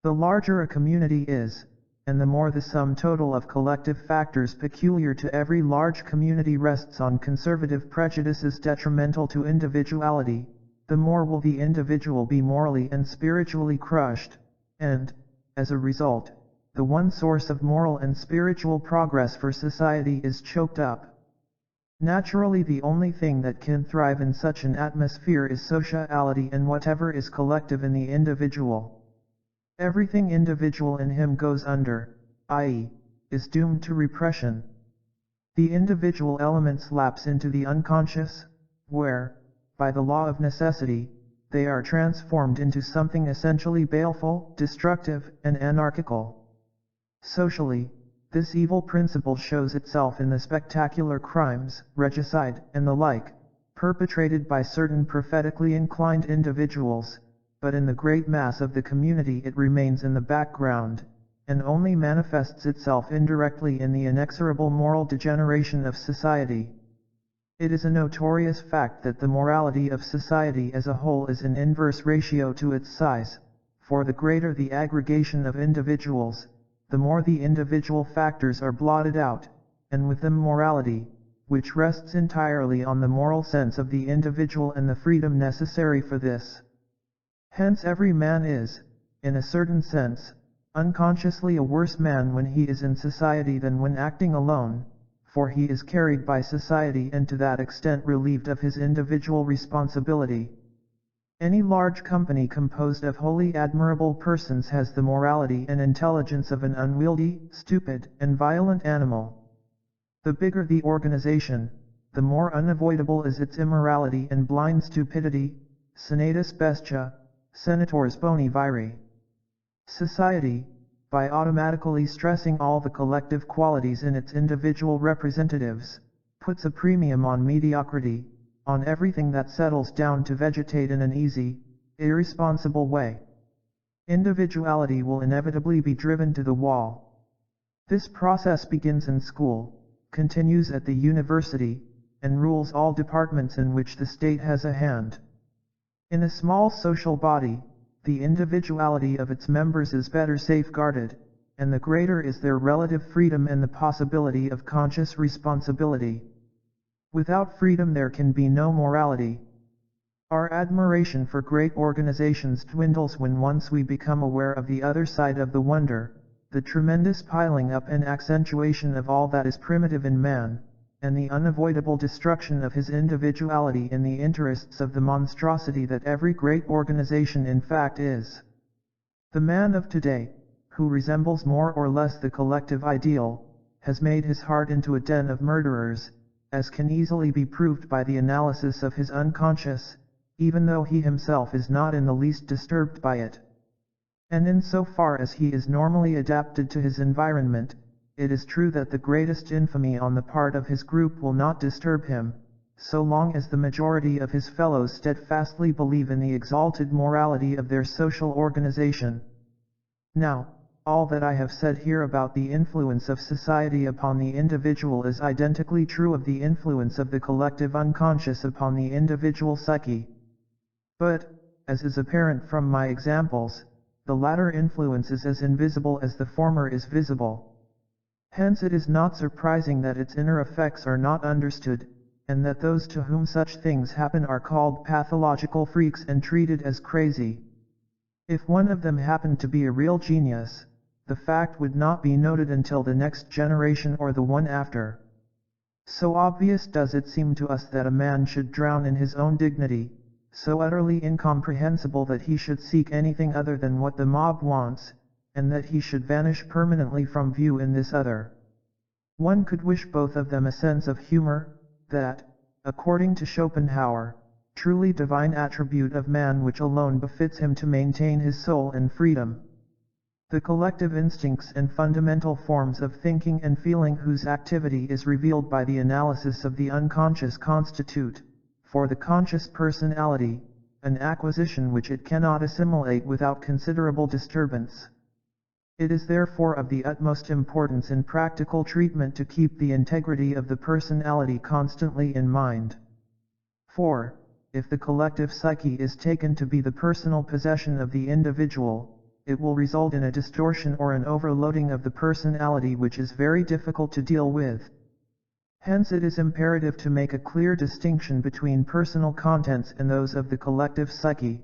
The larger a community is, and the more the sum total of collective factors peculiar to every large community rests on conservative prejudices detrimental to individuality, the more will the individual be morally and spiritually crushed, and, as a result, the one source of moral and spiritual progress for society is choked up. Naturally, the only thing that can thrive in such an atmosphere is sociality and whatever is collective in the individual. Everything individual in him goes under, i.e., is doomed to repression. The individual elements lapse into the unconscious, where, by the law of necessity, they are transformed into something essentially baleful, destructive, and anarchical. Socially, this evil principle shows itself in the spectacular crimes, regicide, and the like, perpetrated by certain prophetically inclined individuals, but in the great mass of the community it remains in the background, and only manifests itself indirectly in the inexorable moral degeneration of society. It is a notorious fact that the morality of society as a whole is in inverse ratio to its size, for the greater the aggregation of individuals, the more the individual factors are blotted out, and with them morality, which rests entirely on the moral sense of the individual and the freedom necessary for this. Hence every man is, in a certain sense, unconsciously a worse man when he is in society than when acting alone, for he is carried by society and to that extent relieved of his individual responsibility. Any large company composed of wholly admirable persons has the morality and intelligence of an unwieldy, stupid, and violent animal. The bigger the organization, the more unavoidable is its immorality and blind stupidity, senatus bestia, senators boni viri. Society, by automatically stressing all the collective qualities in its individual representatives, puts a premium on mediocrity, on everything that settles down to vegetate in an easy, irresponsible way. Individuality will inevitably be driven to the wall. This process begins in school, continues at the university, and rules all departments in which the state has a hand. In a small social body, the individuality of its members is better safeguarded, and the greater is their relative freedom and the possibility of conscious responsibility. Without freedom there can be no morality. Our admiration for great organizations dwindles when once we become aware of the other side of the wonder, the tremendous piling up and accentuation of all that is primitive in man, and the unavoidable destruction of his individuality in the interests of the monstrosity that every great organization in fact is. The man of today, who resembles more or less the collective ideal, has made his heart into a den of murderers, as can easily be proved by the analysis of his unconscious, even though he himself is not in the least disturbed by it. And in so far as he is normally adapted to his environment, it is true that the greatest infamy on the part of his group will not disturb him, so long as the majority of his fellows steadfastly believe in the exalted morality of their social organization. Now, all that I have said here about the influence of society upon the individual is identically true of the influence of the collective unconscious upon the individual psyche. But, as is apparent from my examples, the latter influence is as invisible as the former is visible. Hence it is not surprising that its inner effects are not understood, and that those to whom such things happen are called pathological freaks and treated as crazy. If one of them happened to be a real genius, the fact would not be noted until the next generation or the one after. So obvious does it seem to us that a man should drown in his own dignity, so utterly incomprehensible that he should seek anything other than what the mob wants, and that he should vanish permanently from view in this other. One could wish both of them a sense of humor, that, according to Schopenhauer, truly divine attribute of man which alone befits him to maintain his soul and freedom. The collective instincts and fundamental forms of thinking and feeling whose activity is revealed by the analysis of the unconscious constitute, for the conscious personality, an acquisition which it cannot assimilate without considerable disturbance. It is therefore of the utmost importance in practical treatment to keep the integrity of the personality constantly in mind. For, if the collective psyche is taken to be the personal possession of the individual, it will result in a distortion or an overloading of the personality which is very difficult to deal with. Hence it is imperative to make a clear distinction between personal contents and those of the collective psyche.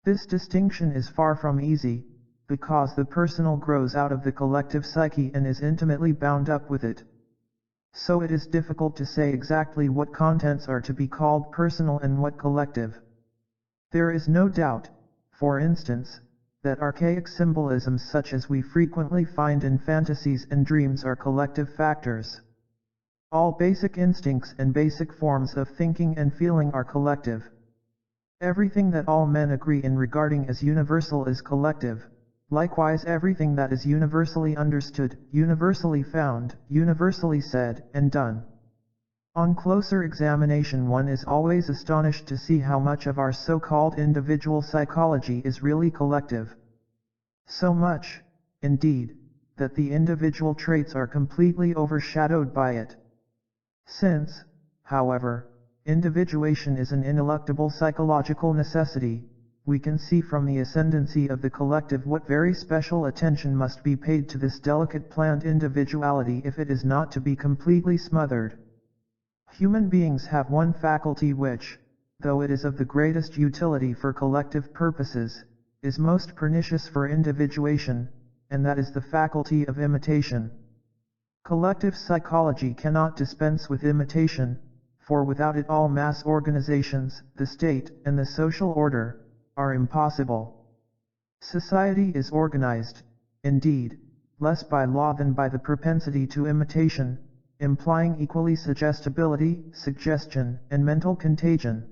This distinction is far from easy, because the personal grows out of the collective psyche and is intimately bound up with it. So it is difficult to say exactly what contents are to be called personal and what collective. There is no doubt, for instance, that archaic symbolisms such as we frequently find in fantasies and dreams are collective factors. All basic instincts and basic forms of thinking and feeling are collective. Everything that all men agree in regarding as universal is collective. Likewise, everything that is universally understood, universally found, universally said, and done. On closer examination, one is always astonished to see how much of our so-called individual psychology is really collective. So much, indeed, that the individual traits are completely overshadowed by it. Since, however, individuation is an ineluctable psychological necessity, we can see from the ascendancy of the collective what very special attention must be paid to this delicate plant individuality if it is not to be completely smothered. Human beings have one faculty which, though it is of the greatest utility for collective purposes, is most pernicious for individuation, and that is the faculty of imitation. Collective psychology cannot dispense with imitation, for without it all mass organizations, the state, and the social order, are impossible. Society is organized, indeed, less by law than by the propensity to imitation, implying equally suggestibility, suggestion, and mental contagion.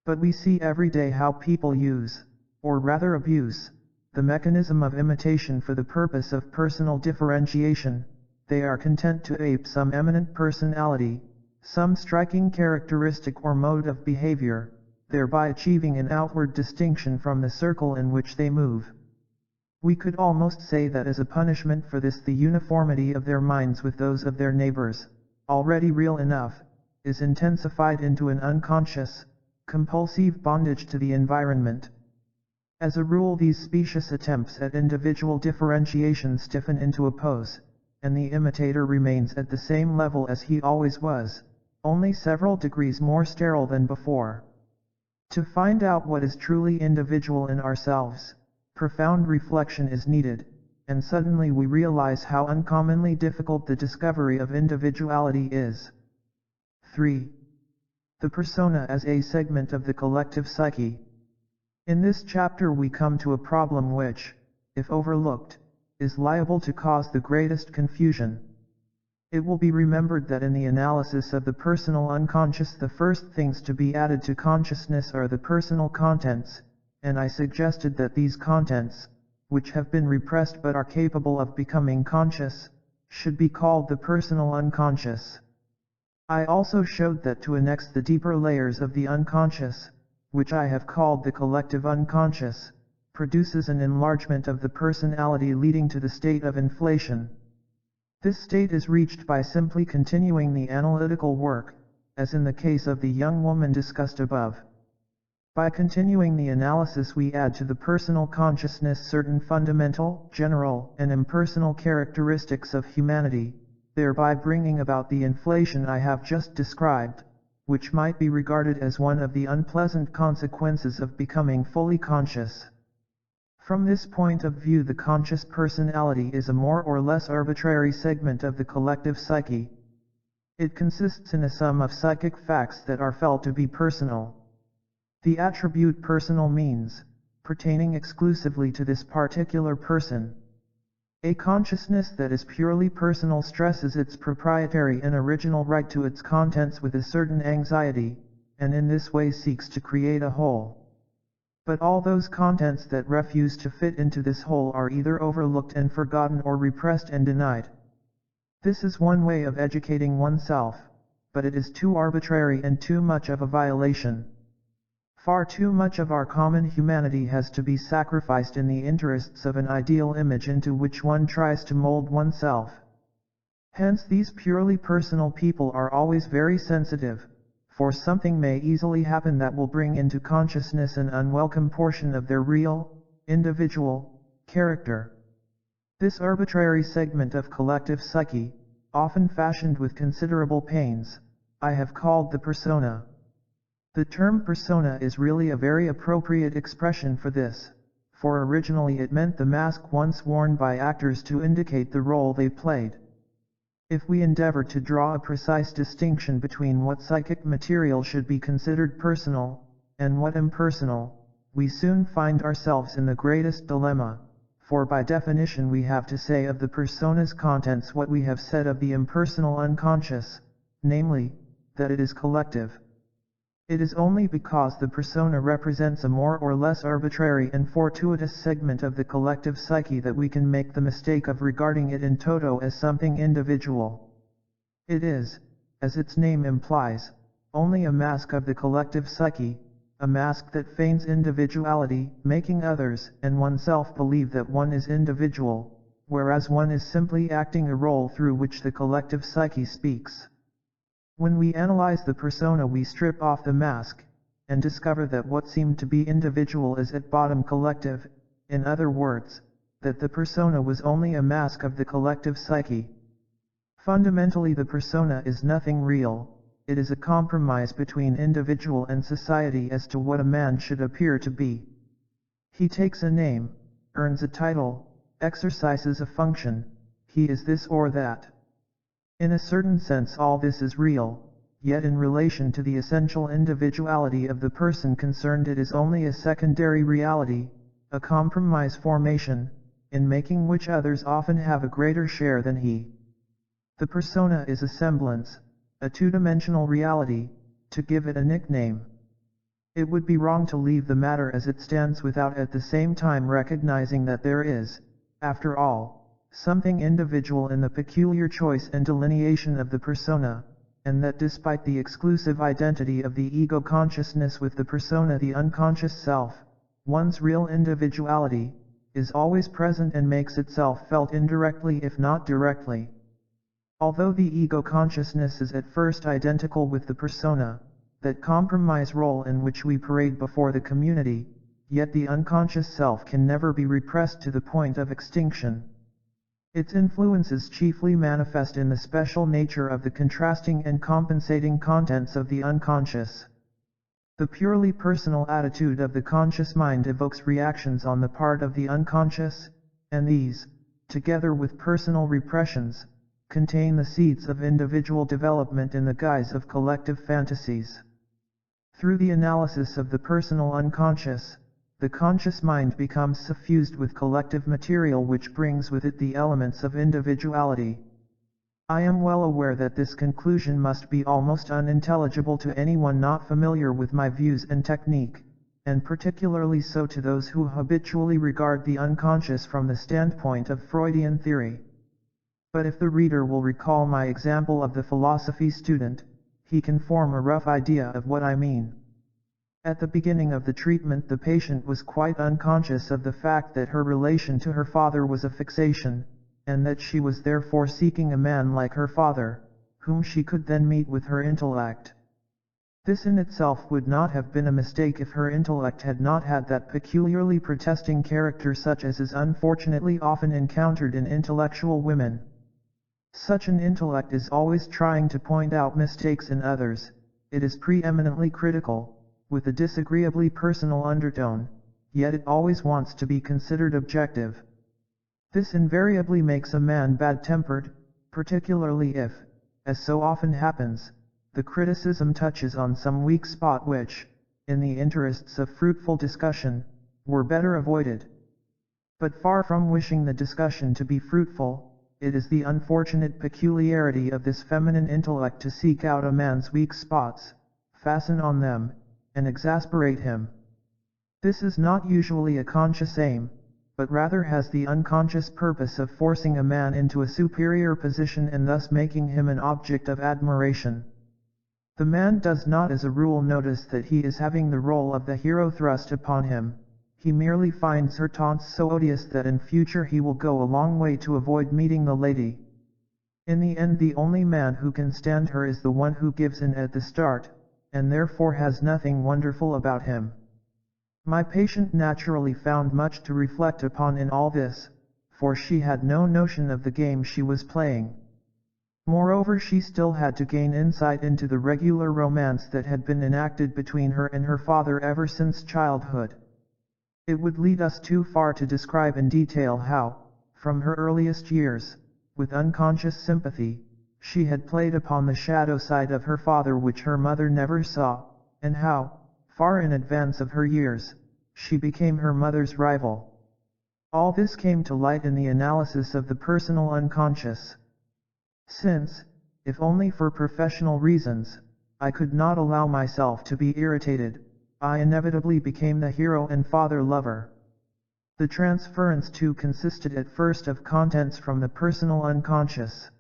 But we see every day how people use, or rather abuse, the mechanism of imitation for the purpose of personal differentiation. They are content to ape some eminent personality, some striking characteristic or mode of behavior, thereby achieving an outward distinction from the circle in which they move. We could almost say that as a punishment for this, the uniformity of their minds with those of their neighbors, already real enough, is intensified into an unconscious, compulsive bondage to the environment. As a rule, these specious attempts at individual differentiation stiffen into a pose, and the imitator remains at the same level as he always was, only several degrees more sterile than before. To find out what is truly individual in ourselves, profound reflection is needed, and suddenly we realize how uncommonly difficult the discovery of individuality is. 3. The persona as a segment of the collective psyche. In this chapter we come to a problem which, if overlooked, is liable to cause the greatest confusion. It will be remembered that in the analysis of the personal unconscious, the first things to be added to consciousness are the personal contents, and I suggested that these contents, which have been repressed but are capable of becoming conscious, should be called the personal unconscious. I also showed that to annex the deeper layers of the unconscious, which I have called the collective unconscious, produces an enlargement of the personality leading to the state of inflation. This state is reached by simply continuing the analytical work, as in the case of the young woman discussed above. By continuing the analysis we add to the personal consciousness certain fundamental, general, and impersonal characteristics of humanity, thereby bringing about the inflation I have just described, which might be regarded as one of the unpleasant consequences of becoming fully conscious. From this point of view, the conscious personality is a more or less arbitrary segment of the collective psyche. It consists in a sum of psychic facts that are felt to be personal. The attribute personal means, pertaining exclusively to this particular person. A consciousness that is purely personal stresses its proprietary and original right to its contents with a certain anxiety, and in this way seeks to create a whole. But all those contents that refuse to fit into this whole are either overlooked and forgotten or repressed and denied. This is one way of educating oneself, but it is too arbitrary and too much of a violation. Far too much of our common humanity has to be sacrificed in the interests of an ideal image into which one tries to mold oneself. Hence these purely personal people are always very sensitive, for something may easily happen that will bring into consciousness an unwelcome portion of their real, individual, character. This arbitrary segment of collective psyche, often fashioned with considerable pains, I have called the persona. The term persona is really a very appropriate expression for this, for originally it meant the mask once worn by actors to indicate the role they played. If we endeavor to draw a precise distinction between what psychic material should be considered personal, and what impersonal, we soon find ourselves in the greatest dilemma, for by definition we have to say of the persona's contents what we have said of the impersonal unconscious, namely, that it is collective. It is only because the persona represents a more or less arbitrary and fortuitous segment of the collective psyche that we can make the mistake of regarding it in toto as something individual. It is, as its name implies, only a mask of the collective psyche, a mask that feigns individuality, making others and oneself believe that one is individual, whereas one is simply acting a role through which the collective psyche speaks. When we analyze the persona we strip off the mask, and discover that what seemed to be individual is at bottom collective, in other words, that the persona was only a mask of the collective psyche. Fundamentally the persona is nothing real, it is a compromise between individual and society as to what a man should appear to be. He takes a name, earns a title, exercises a function, he is this or that. In a certain sense all this is real, yet in relation to the essential individuality of the person concerned it is only a secondary reality, a compromise formation, in making which others often have a greater share than he. The persona is a semblance, a two-dimensional reality, to give it a nickname. It would be wrong to leave the matter as it stands without at the same time recognizing that there is, after all, something individual in the peculiar choice and delineation of the persona, and that despite the exclusive identity of the ego consciousness with the persona, the unconscious self, one's real individuality, is always present and makes itself felt indirectly if not directly. Although the ego consciousness is at first identical with the persona, that compromise role in which we parade before the community, yet the unconscious self can never be repressed to the point of extinction. Its influences chiefly manifest in the special nature of the contrasting and compensating contents of the unconscious. The purely personal attitude of the conscious mind evokes reactions on the part of the unconscious, and these, together with personal repressions, contain the seeds of individual development in the guise of collective fantasies. Through the analysis of the personal unconscious, the conscious mind becomes suffused with collective material which brings with it the elements of individuality. I am well aware that this conclusion must be almost unintelligible to anyone not familiar with my views and technique, and particularly so to those who habitually regard the unconscious from the standpoint of Freudian theory. But if the reader will recall my example of the philosophy student, he can form a rough idea of what I mean. At the beginning of the treatment the patient was quite unconscious of the fact that her relation to her father was a fixation, and that she was therefore seeking a man like her father, whom she could then meet with her intellect. This in itself would not have been a mistake if her intellect had not had that peculiarly protesting character such as is unfortunately often encountered in intellectual women. Such an intellect is always trying to point out mistakes in others, it is preeminently critical, with a disagreeably personal undertone, yet it always wants to be considered objective. This invariably makes a man bad-tempered, particularly if, as so often happens, the criticism touches on some weak spot which, in the interests of fruitful discussion, were better avoided. But far from wishing the discussion to be fruitful, it is the unfortunate peculiarity of this feminine intellect to seek out a man's weak spots, fasten on them, and exasperate him. This is not usually a conscious aim, but rather has the unconscious purpose of forcing a man into a superior position and thus making him an object of admiration. The man does not as a rule notice that he is having the role of the hero thrust upon him. He merely finds her taunts so odious that in future he will go a long way to avoid meeting the lady. In the end the only man who can stand her is the one who gives in at the start, and therefore has nothing wonderful about him. My patient naturally found much to reflect upon in all this, for she had no notion of the game she was playing. Moreover, she still had to gain insight into the regular romance that had been enacted between her and her father ever since childhood. It would lead us too far to describe in detail how, from her earliest years, with unconscious sympathy, she had played upon the shadow side of her father which her mother never saw, and how, far in advance of her years, she became her mother's rival. All this came to light in the analysis of the personal unconscious. Since, if only for professional reasons, I could not allow myself to be irritated, I inevitably became the hero and father-lover. The transference too consisted at first of contents from the personal unconscious.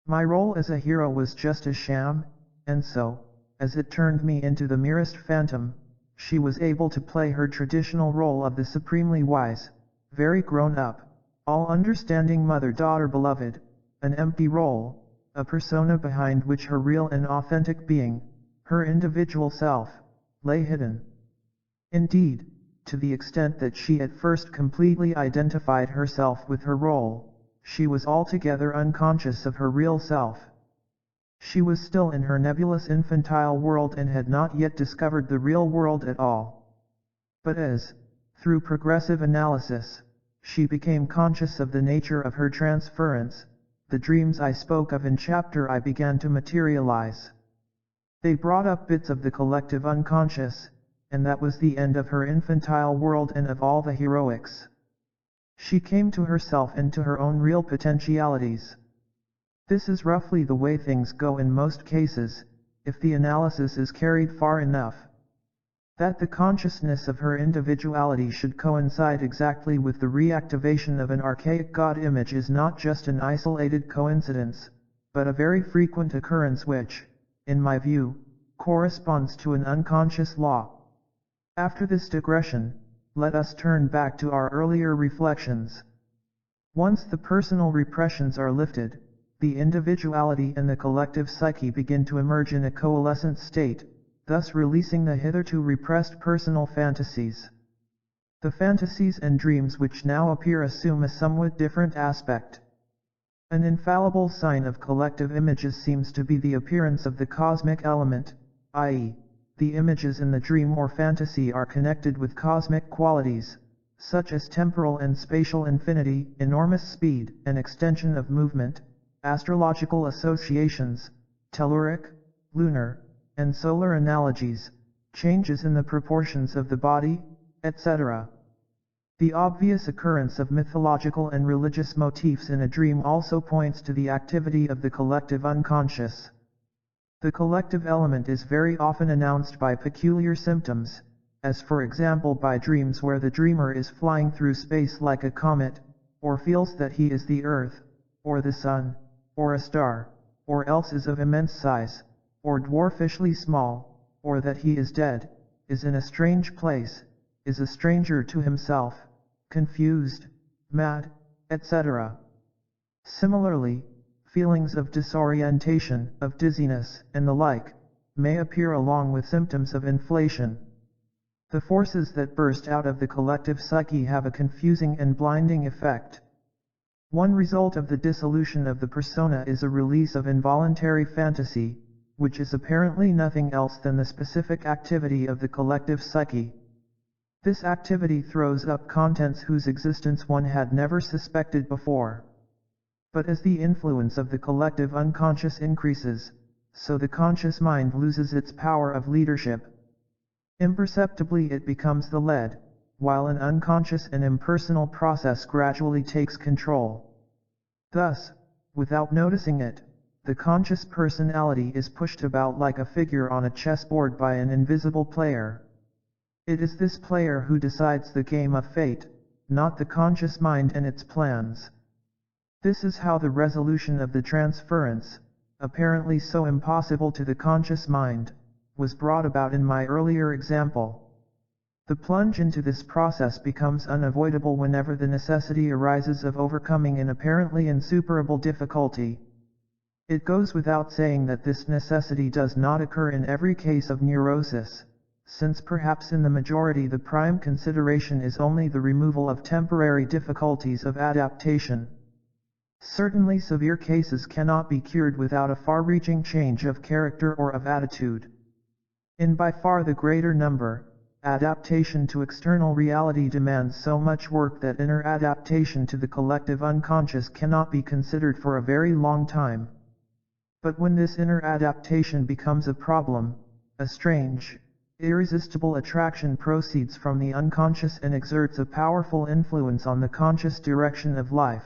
My role as a hero was just a sham, and so, as it turned me into the merest phantom, she was able to play her traditional role of the supremely wise, very grown-up, all-understanding mother-daughter beloved, an empty role, a persona behind which her real and authentic being, her individual self, lay hidden. Indeed, to the extent that she at first completely identified herself with her role, she was altogether unconscious of her real self. She was still in her nebulous infantile world and had not yet discovered the real world at all. But as, through progressive analysis, she became conscious of the nature of her transference, the dreams I spoke of in chapter I began to materialize. They brought up bits of the collective unconscious, and that was the end of her infantile world and of all the heroics. She came to herself and to her own real potentialities. This is roughly the way things go in most cases, if the analysis is carried far enough. That the consciousness of her individuality should coincide exactly with the reactivation of an archaic God image is not just an isolated coincidence, but a very frequent occurrence which, in my view, corresponds to an unconscious law. After this digression, let us turn back to our earlier reflections. Once the personal repressions are lifted, the individuality and the collective psyche begin to emerge in a coalescent state, thus releasing the hitherto repressed personal fantasies. The fantasies and dreams which now appear assume a somewhat different aspect. An infallible sign of collective images seems to be the appearance of the cosmic element, i.e., the images in the dream or fantasy are connected with cosmic qualities, such as temporal and spatial infinity, enormous speed and extension of movement, astrological associations, telluric, lunar, and solar analogies, changes in the proportions of the body, etc. The obvious occurrence of mythological and religious motifs in a dream also points to the activity of the collective unconscious. The collective element is very often announced by peculiar symptoms, as for example by dreams where the dreamer is flying through space like a comet, or feels that he is the earth, or the sun, or a star, or else is of immense size, or dwarfishly small, or that he is dead, is in a strange place, is a stranger to himself, confused, mad, etc. Similarly, feelings of disorientation, of dizziness, and the like, may appear along with symptoms of inflation. The forces that burst out of the collective psyche have a confusing and blinding effect. One result of the dissolution of the persona is a release of involuntary fantasy, which is apparently nothing else than the specific activity of the collective psyche. This activity throws up contents whose existence one had never suspected before. But as the influence of the collective unconscious increases, so the conscious mind loses its power of leadership. Imperceptibly it becomes the lead, while an unconscious and impersonal process gradually takes control. Thus, without noticing it, the conscious personality is pushed about like a figure on a chessboard by an invisible player. It is this player who decides the game of fate, not the conscious mind and its plans. This is how the resolution of the transference, apparently so impossible to the conscious mind, was brought about in my earlier example. The plunge into this process becomes unavoidable whenever the necessity arises of overcoming an apparently insuperable difficulty. It goes without saying that this necessity does not occur in every case of neurosis, since perhaps in the majority the prime consideration is only the removal of temporary difficulties of adaptation. Certainly severe cases cannot be cured without a far-reaching change of character or of attitude. In by far the greater number, adaptation to external reality demands so much work that inner adaptation to the collective unconscious cannot be considered for a very long time. But when this inner adaptation becomes a problem, a strange, irresistible attraction proceeds from the unconscious and exerts a powerful influence on the conscious direction of life.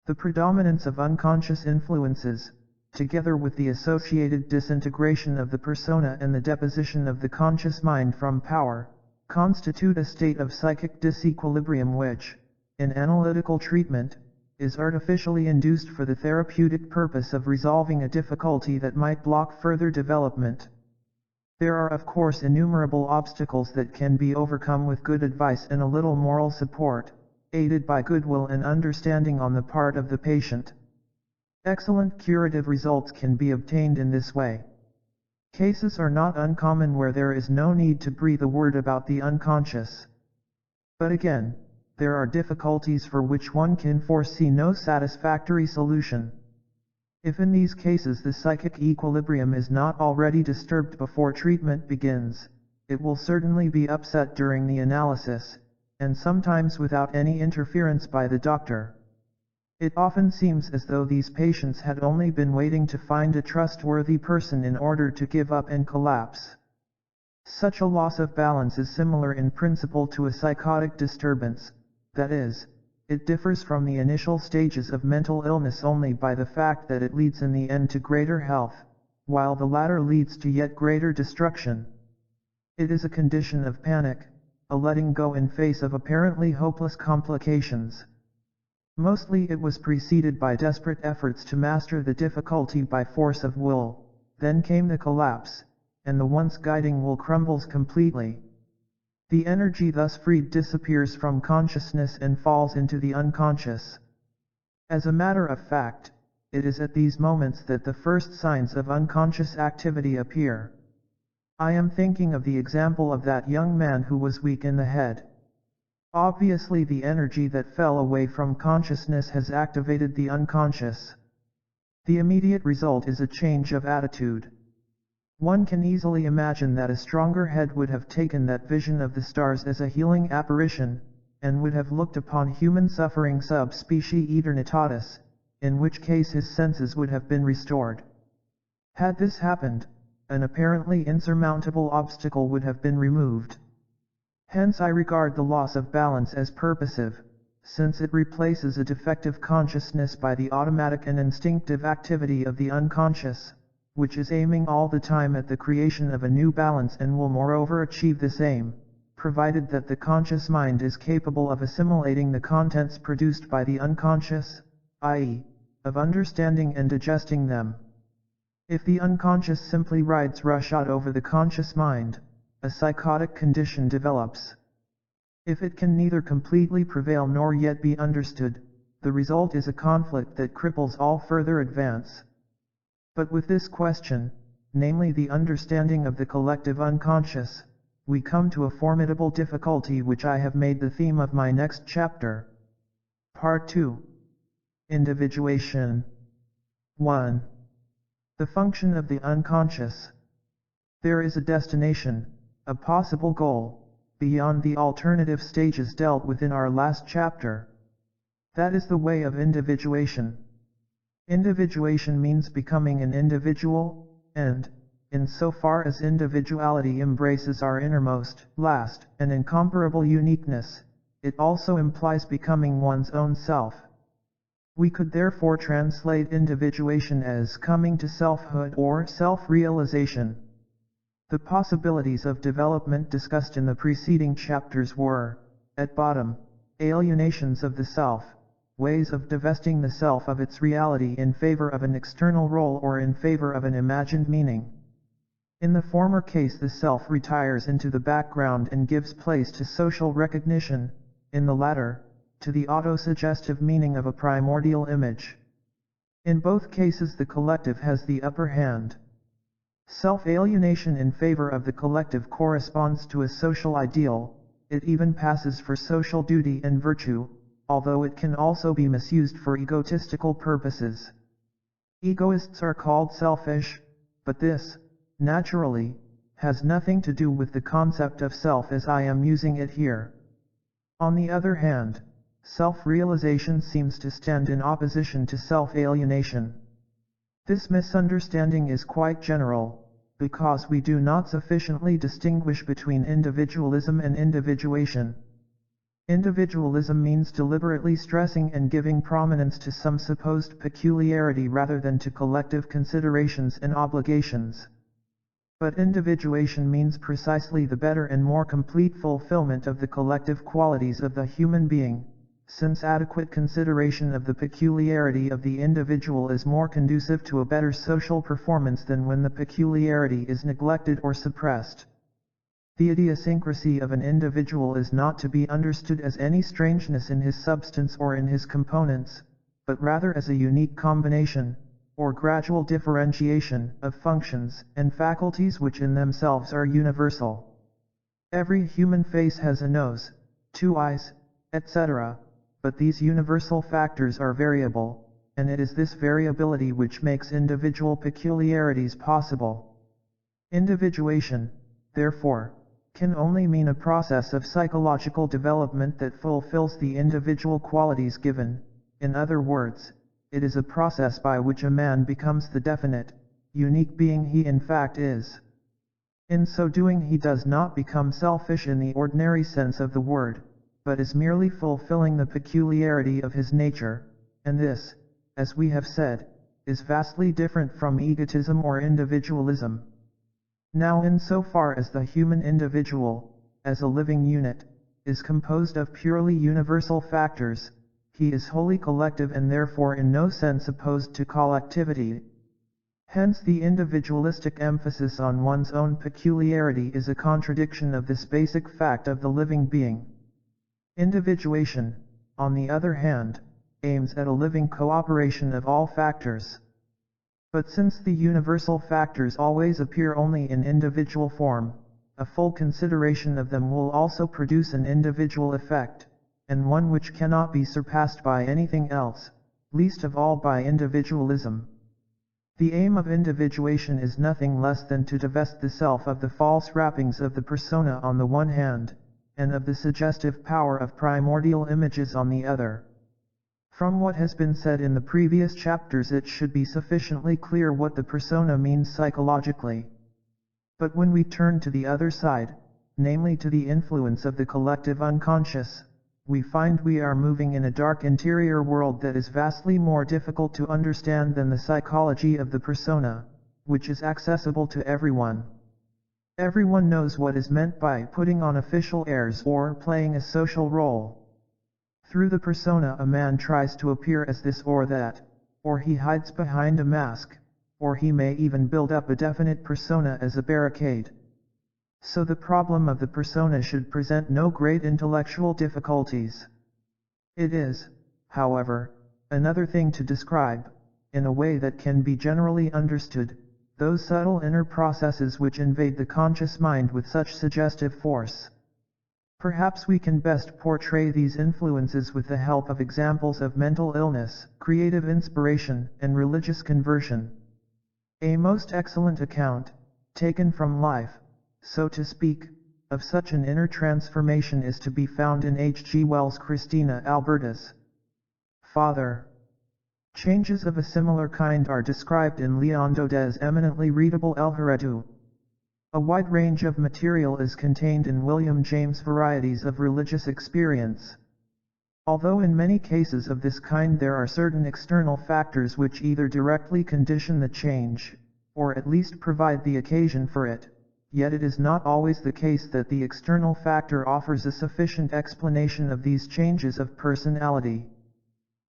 The predominance of unconscious influences, together with the associated disintegration of the persona and the deposition of the conscious mind from power, constitute a state of psychic disequilibrium which, in analytical treatment, is artificially induced for the therapeutic purpose of resolving a difficulty that might block further development. There are of course innumerable obstacles that can be overcome with good advice and a little moral support, aided by goodwill and understanding on the part of the patient. Excellent curative results can be obtained in this way. Cases are not uncommon where there is no need to breathe a word about the unconscious. But again, there are difficulties for which one can foresee no satisfactory solution. If in these cases the psychic equilibrium is not already disturbed before treatment begins, it will certainly be upset during the analysis, and sometimes without any interference by the doctor. It often seems as though these patients had only been waiting to find a trustworthy person in order to give up and collapse. Such a loss of balance is similar in principle to a psychotic disturbance, that is, it differs from the initial stages of mental illness only by the fact that it leads in the end to greater health, while the latter leads to yet greater destruction. It is a condition of panic, a letting go in face of apparently hopeless complications. Mostly it was preceded by desperate efforts to master the difficulty by force of will, then came the collapse, and the once guiding will crumbles completely. The energy thus freed disappears from consciousness and falls into the unconscious. As a matter of fact, it is at these moments that the first signs of unconscious activity appear. I am thinking of the example of that young man who was weak in the head. Obviously the energy that fell away from consciousness has activated the unconscious. The immediate result is a change of attitude. One can easily imagine that a stronger head would have taken that vision of the stars as a healing apparition, and would have looked upon human suffering sub specie aeternitatis, in which case his senses would have been restored. Had this happened, an apparently insurmountable obstacle would have been removed. Hence I regard the loss of balance as purposive, since it replaces a defective consciousness by the automatic and instinctive activity of the unconscious, which is aiming all the time at the creation of a new balance and will moreover achieve this aim, provided that the conscious mind is capable of assimilating the contents produced by the unconscious, i.e., of understanding and digesting them. If the unconscious simply rides roughshod over the conscious mind, a psychotic condition develops. If it can neither completely prevail nor yet be understood, the result is a conflict that cripples all further advance. But with this question, namely the understanding of the collective unconscious, we come to a formidable difficulty which I have made the theme of my next chapter. Part 2. Individuation. 1. The function of the unconscious. There is a destination, a possible goal, beyond the alternative stages dealt with in our last chapter. That is the way of individuation. Individuation means becoming an individual, and, in so far as individuality embraces our innermost, last, and incomparable uniqueness, it also implies becoming one's own self. We could therefore translate individuation as coming to selfhood or self-realization. The possibilities of development discussed in the preceding chapters were, at bottom, alienations of the self, ways of divesting the self of its reality in favor of an external role or in favor of an imagined meaning. In the former case the self retires into the background and gives place to social recognition, in the latter, to the autosuggestive meaning of a primordial image. In both cases the collective has the upper hand. Self-alienation in favor of the collective corresponds to a social ideal, it even passes for social duty and virtue, although it can also be misused for egotistical purposes. Egoists are called selfish, but this, naturally, has nothing to do with the concept of self as I am using it here. On the other hand, self-realization seems to stand in opposition to self-alienation. This misunderstanding is quite general, because we do not sufficiently distinguish between individualism and individuation. Individualism means deliberately stressing and giving prominence to some supposed peculiarity rather than to collective considerations and obligations. But individuation means precisely the better and more complete fulfillment of the collective qualities of the human being, since adequate consideration of the peculiarity of the individual is more conducive to a better social performance than when the peculiarity is neglected or suppressed. The idiosyncrasy of an individual is not to be understood as any strangeness in his substance or in his components, but rather as a unique combination, or gradual differentiation, of functions and faculties which in themselves are universal. Every human face has a nose, 2 eyes, etc., but these universal factors are variable, and it is this variability which makes individual peculiarities possible. Individuation, therefore, can only mean a process of psychological development that fulfills the individual qualities given. In other words, it is a process by which a man becomes the definite, unique being he in fact is. In so doing he does not become selfish in the ordinary sense of the word, but is merely fulfilling the peculiarity of his nature, and this, as we have said, is vastly different from egotism or individualism. Now insofar as the human individual, as a living unit, is composed of purely universal factors, he is wholly collective and therefore in no sense opposed to collectivity. Hence the individualistic emphasis on one's own peculiarity is a contradiction of this basic fact of the living being. Individuation, on the other hand, aims at a living cooperation of all factors. But since the universal factors always appear only in individual form, a full consideration of them will also produce an individual effect, and one which cannot be surpassed by anything else, least of all by individualism. The aim of individuation is nothing less than to divest the self of the false wrappings of the persona on the one hand, and of the suggestive power of primordial images on the other. From what has been said in the previous chapters it should be sufficiently clear what the persona means psychologically. But when we turn to the other side, namely to the influence of the collective unconscious, we find we are moving in a dark interior world that is vastly more difficult to understand than the psychology of the persona, which is accessible to everyone. Everyone knows what is meant by putting on official airs or playing a social role. Through the persona a man tries to appear as this or that, or he hides behind a mask, or he may even build up a definite persona as a barricade. So the problem of the persona should present no great intellectual difficulties. It is, however, another thing to describe, in a way that can be generally understood, those subtle inner processes which invade the conscious mind with such suggestive force. Perhaps we can best portray these influences with the help of examples of mental illness, creative inspiration, and religious conversion. A most excellent account, taken from life, so to speak, of such an inner transformation is to be found in H. G. Wells' Christina Alberta's Father. Changes of a similar kind are described in Leon Daudet's eminently readable El Heredo. A wide range of material is contained in William James' Varieties of Religious Experience. Although in many cases of this kind there are certain external factors which either directly condition the change, or at least provide the occasion for it, yet it is not always the case that the external factor offers a sufficient explanation of these changes of personality.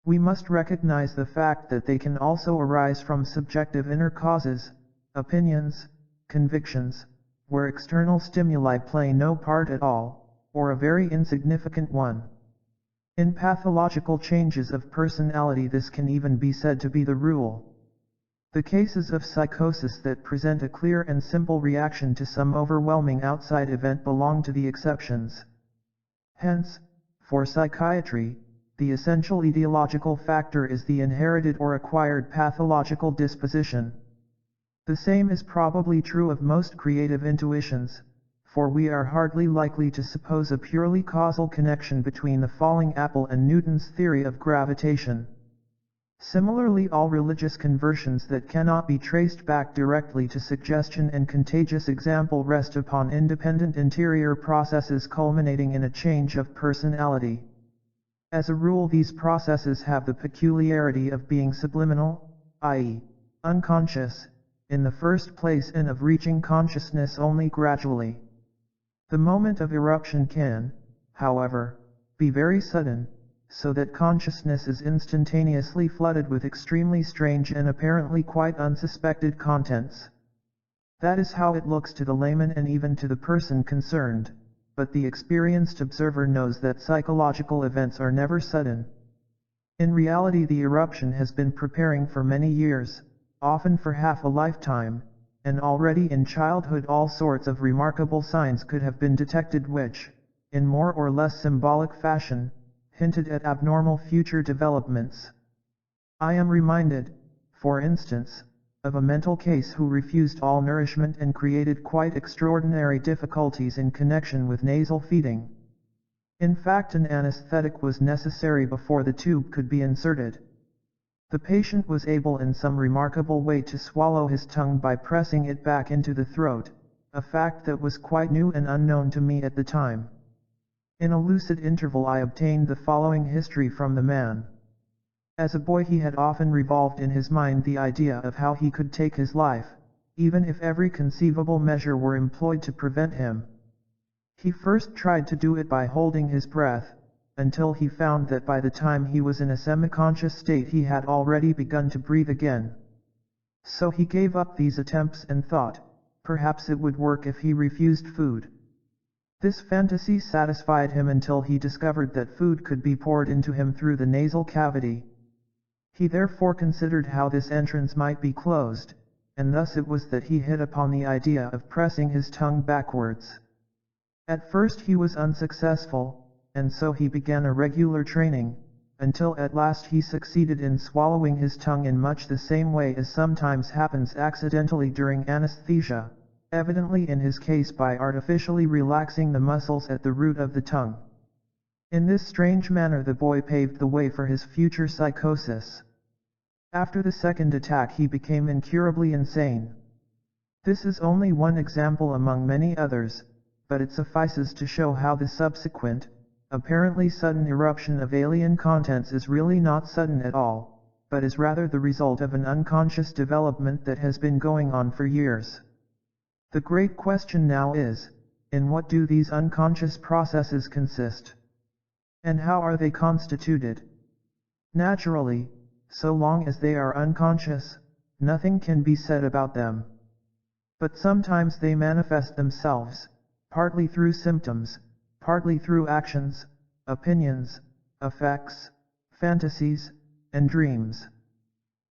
We must recognize the fact that they can also arise from subjective inner causes, opinions, convictions, where external stimuli play no part at all, or a very insignificant one. In pathological changes of personality this can even be said to be the rule. The cases of psychosis that present a clear and simple reaction to some overwhelming outside event belong to the exceptions. Hence, for psychiatry, the essential etiological factor is the inherited or acquired pathological disposition. The same is probably true of most creative intuitions, for we are hardly likely to suppose a purely causal connection between the falling apple and Newton's theory of gravitation. Similarly, all religious conversions that cannot be traced back directly to suggestion and contagious example rest upon independent interior processes culminating in a change of personality. As a rule, these processes have the peculiarity of being subliminal, i.e., unconscious, in the first place, and of reaching consciousness only gradually. The moment of eruption can, however, be very sudden, so that consciousness is instantaneously flooded with extremely strange and apparently quite unsuspected contents. That is how it looks to the layman and even to the person concerned, but the experienced observer knows that psychological events are never sudden. In reality, the eruption has been preparing for many years, often for half a lifetime, and already in childhood all sorts of remarkable signs could have been detected which, in more or less symbolic fashion, hinted at abnormal future developments. I am reminded, for instance, of a mental case who refused all nourishment and created quite extraordinary difficulties in connection with nasal feeding. In fact, an anesthetic was necessary before the tube could be inserted. The patient was able in some remarkable way to swallow his tongue by pressing it back into the throat, a fact that was quite new and unknown to me at the time. In a lucid interval I obtained the following history from the man. As a boy he had often revolved in his mind the idea of how he could take his life, even if every conceivable measure were employed to prevent him. He first tried to do it by holding his breath, until he found that by the time he was in a semi-conscious state he had already begun to breathe again. So he gave up these attempts and thought, perhaps it would work if he refused food. This fantasy satisfied him until he discovered that food could be poured into him through the nasal cavity. He therefore considered how this entrance might be closed, and thus it was that he hit upon the idea of pressing his tongue backwards. At first he was unsuccessful, and so he began a regular training, until at last he succeeded in swallowing his tongue in much the same way as sometimes happens accidentally during anesthesia, evidently in his case by artificially relaxing the muscles at the root of the tongue. In this strange manner the boy paved the way for his future psychosis. After the second attack he became incurably insane. This is only one example among many others, but it suffices to show how the subsequent, apparently sudden eruption of alien contents is really not sudden at all, but is rather the result of an unconscious development that has been going on for years. The great question now is, in what do these unconscious processes consist? And how are they constituted? Naturally, so long as they are unconscious, nothing can be said about them. But sometimes they manifest themselves, partly through symptoms, partly through actions, opinions, affects, fantasies, and dreams.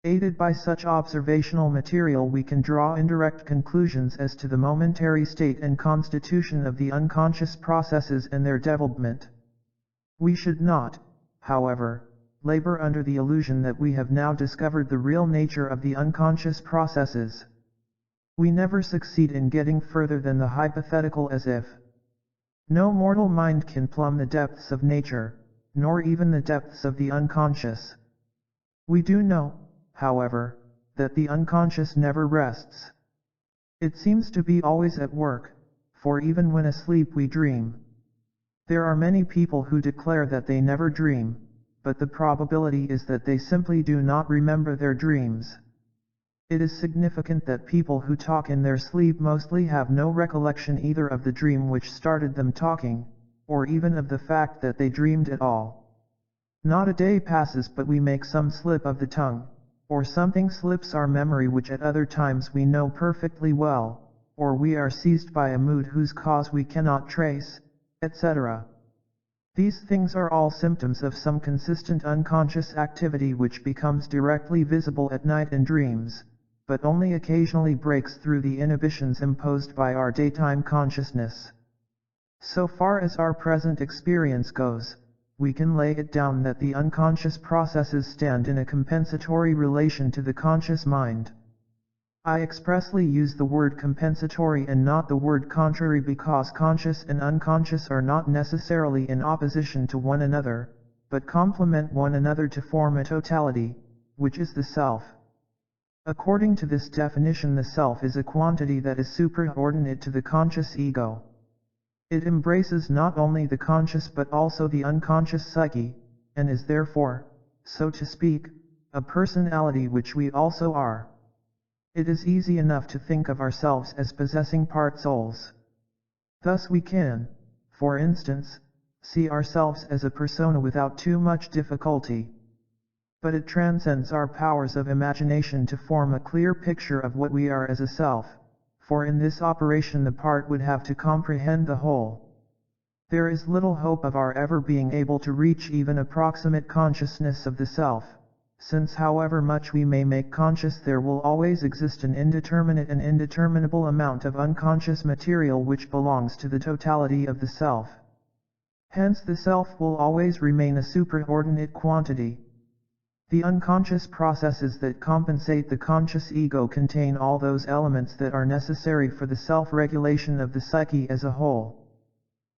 Aided by such observational material we can draw indirect conclusions as to the momentary state and constitution of the unconscious processes and their development. We should not, however, labor under the illusion that we have now discovered the real nature of the unconscious processes. We never succeed in getting further than the hypothetical as if. No mortal mind can plumb the depths of nature, nor even the depths of the unconscious. We do know, however, that the unconscious never rests. It seems to be always at work, for even when asleep we dream. There are many people who declare that they never dream, but the probability is that they simply do not remember their dreams. It is significant that people who talk in their sleep mostly have no recollection either of the dream which started them talking, or even of the fact that they dreamed at all. Not a day passes but we make some slip of the tongue, or something slips our memory which at other times we know perfectly well, or we are seized by a mood whose cause we cannot trace, etc. These things are all symptoms of some consistent unconscious activity which becomes directly visible at night in dreams, but only occasionally breaks through the inhibitions imposed by our daytime consciousness. So far as our present experience goes, we can lay it down that the unconscious processes stand in a compensatory relation to the conscious mind. I expressly use the word compensatory and not the word contrary because conscious and unconscious are not necessarily in opposition to one another, but complement one another to form a totality, which is the self. According to this definition, the self is a quantity that is superordinate to the conscious ego. It embraces not only the conscious but also the unconscious psyche, and is therefore, so to speak, a personality which we also are. It is easy enough to think of ourselves as possessing part souls. Thus we can, for instance, see ourselves as a persona without too much difficulty. But it transcends our powers of imagination to form a clear picture of what we are as a self, for in this operation the part would have to comprehend the whole. There is little hope of our ever being able to reach even approximate consciousness of the self, since however much we may make conscious, there will always exist an indeterminate and indeterminable amount of unconscious material which belongs to the totality of the self. Hence the self will always remain a superordinate quantity. The unconscious processes that compensate the conscious ego contain all those elements that are necessary for the self-regulation of the psyche as a whole.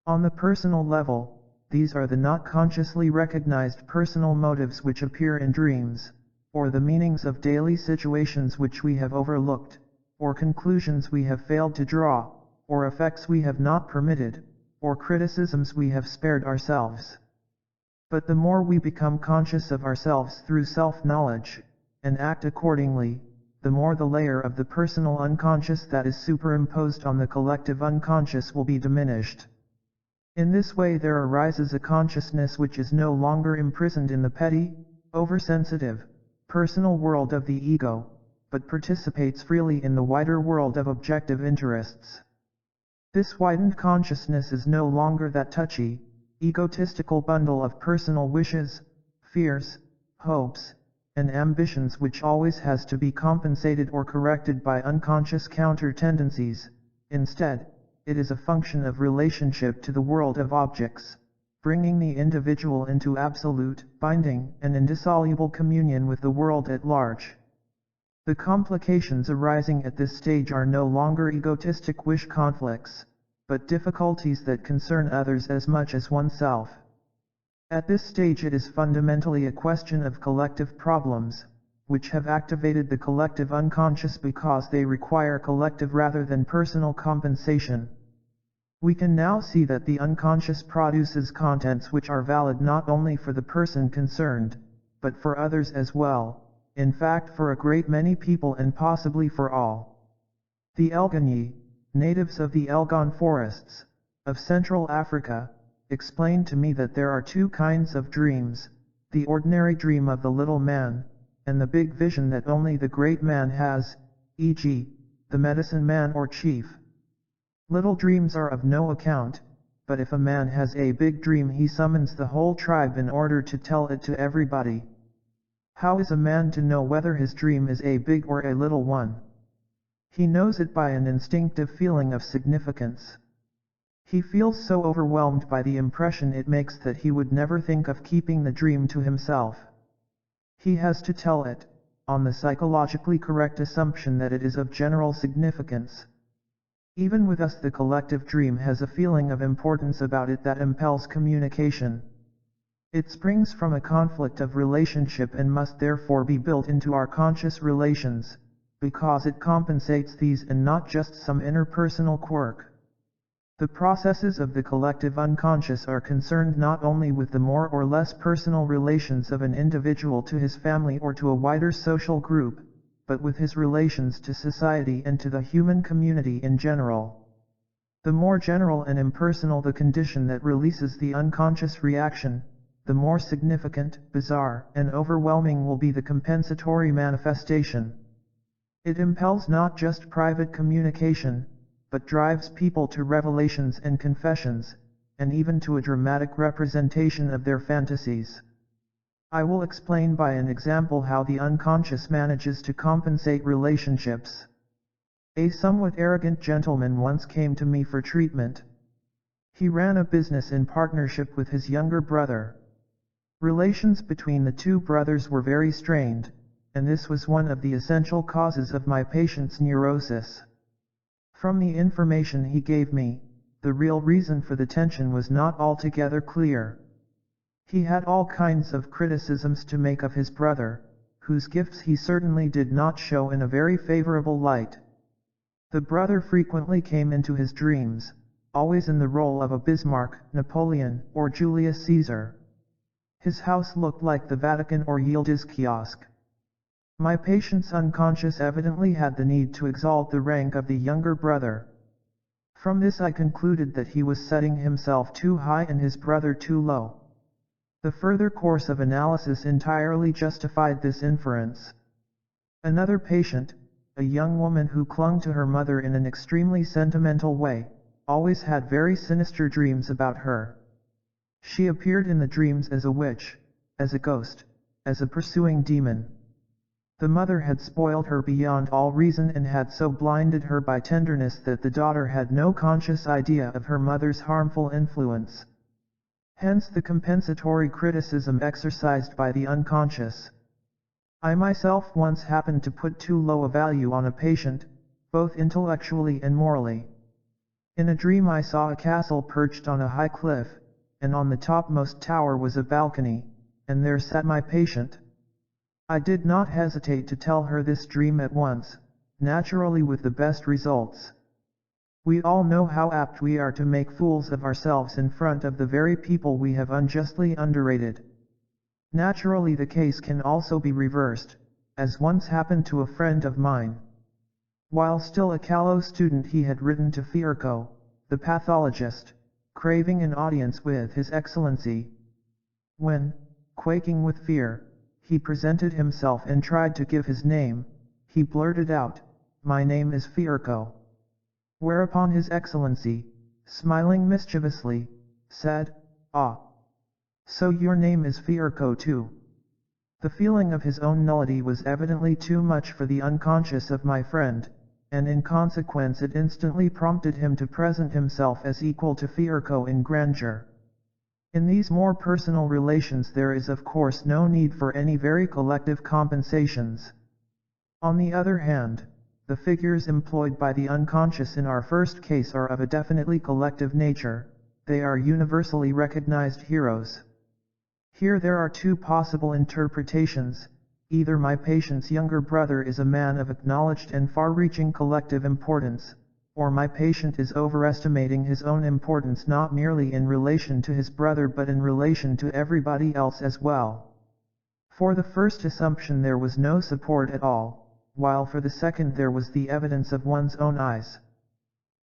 On the personal level, these are the not consciously recognized personal motives which appear in dreams, or the meanings of daily situations which we have overlooked, or conclusions we have failed to draw, or effects we have not permitted, or criticisms we have spared ourselves. But the more we become conscious of ourselves through self-knowledge, and act accordingly, the more the layer of the personal unconscious that is superimposed on the collective unconscious will be diminished. In this way there arises a consciousness which is no longer imprisoned in the petty, oversensitive, personal world of the ego, but participates freely in the wider world of objective interests. This widened consciousness is no longer that touchy, egotistical bundle of personal wishes, fears, hopes, and ambitions which always has to be compensated or corrected by unconscious counter-tendencies. Instead, it is a function of relationship to the world of objects, bringing the individual into absolute, binding, and indissoluble communion with the world at large. The complications arising at this stage are no longer egotistic wish conflicts, but difficulties that concern others as much as oneself. At this stage it is fundamentally a question of collective problems, which have activated the collective unconscious because they require collective rather than personal compensation. We can now see that the unconscious produces contents which are valid not only for the person concerned, but for others as well, in fact for a great many people and possibly for all. The Elgonyi, natives of the Elgon forests, of Central Africa, explained to me that there are two kinds of dreams, the ordinary dream of the little man, and the big vision that only the great man has, e.g., the medicine man or chief. Little dreams are of no account, but if a man has a big dream he summons the whole tribe in order to tell it to everybody. How is a man to know whether his dream is a big or a little one? He knows it by an instinctive feeling of significance. He feels so overwhelmed by the impression it makes that he would never think of keeping the dream to himself. He has to tell it, on the psychologically correct assumption that it is of general significance. Even with us the collective dream has a feeling of importance about it that impels communication. It springs from a conflict of relationship and must therefore be built into our conscious relations, because it compensates these and not just some interpersonal quirk. The processes of the collective unconscious are concerned not only with the more or less personal relations of an individual to his family or to a wider social group, but with his relations to society and to the human community in general. The more general and impersonal the condition that releases the unconscious reaction, the more significant, bizarre, and overwhelming will be the compensatory manifestation. It impels not just private communication, but drives people to revelations and confessions, and even to a dramatic representation of their fantasies. I will explain by an example how the unconscious manages to compensate relationships. A somewhat arrogant gentleman once came to me for treatment. He ran a business in partnership with his younger brother. Relations between the two brothers were very strained, and this was one of the essential causes of my patient's neurosis. From the information he gave me, the real reason for the tension was not altogether clear. He had all kinds of criticisms to make of his brother, whose gifts he certainly did not show in a very favorable light. The brother frequently came into his dreams, always in the role of a Bismarck, Napoleon, or Julius Caesar. His house looked like the Vatican or Yildiz Kiosk. My patient's unconscious evidently had the need to exalt the rank of the younger brother. From this I concluded that he was setting himself too high and his brother too low. The further course of analysis entirely justified this inference. Another patient, a young woman who clung to her mother in an extremely sentimental way, always had very sinister dreams about her. She appeared in the dreams as a witch, as a ghost, as a pursuing demon. The mother had spoiled her beyond all reason and had so blinded her by tenderness that the daughter had no conscious idea of her mother's harmful influence. Hence the compensatory criticism exercised by the unconscious. I myself once happened to put too low a value on a patient, both intellectually and morally. In a dream I saw a castle perched on a high cliff, and on the topmost tower was a balcony, and there sat my patient. I did not hesitate to tell her this dream at once, naturally with the best results. We all know how apt we are to make fools of ourselves in front of the very people we have unjustly underrated. Naturally the case can also be reversed, as once happened to a friend of mine. While still a callow student he had written to Fierco, the pathologist, craving an audience with His Excellency. When, quaking with fear, he presented himself and tried to give his name, he blurted out, "My name is Fierco." Whereupon His Excellency, smiling mischievously, said, "Ah, so your name is Fierco too." The feeling of his own nullity was evidently too much for the unconscious of my friend, and in consequence it instantly prompted him to present himself as equal to Fierco in grandeur. In these more personal relations there is of course no need for any very collective compensations. On the other hand, the figures employed by the unconscious in our first case are of a definitely collective nature, they are universally recognized heroes. Here there are two possible interpretations: either my patient's younger brother is a man of acknowledged and far-reaching collective importance, or my patient is overestimating his own importance not merely in relation to his brother but in relation to everybody else as well. For the first assumption there was no support at all, while for the second there was the evidence of one's own eyes.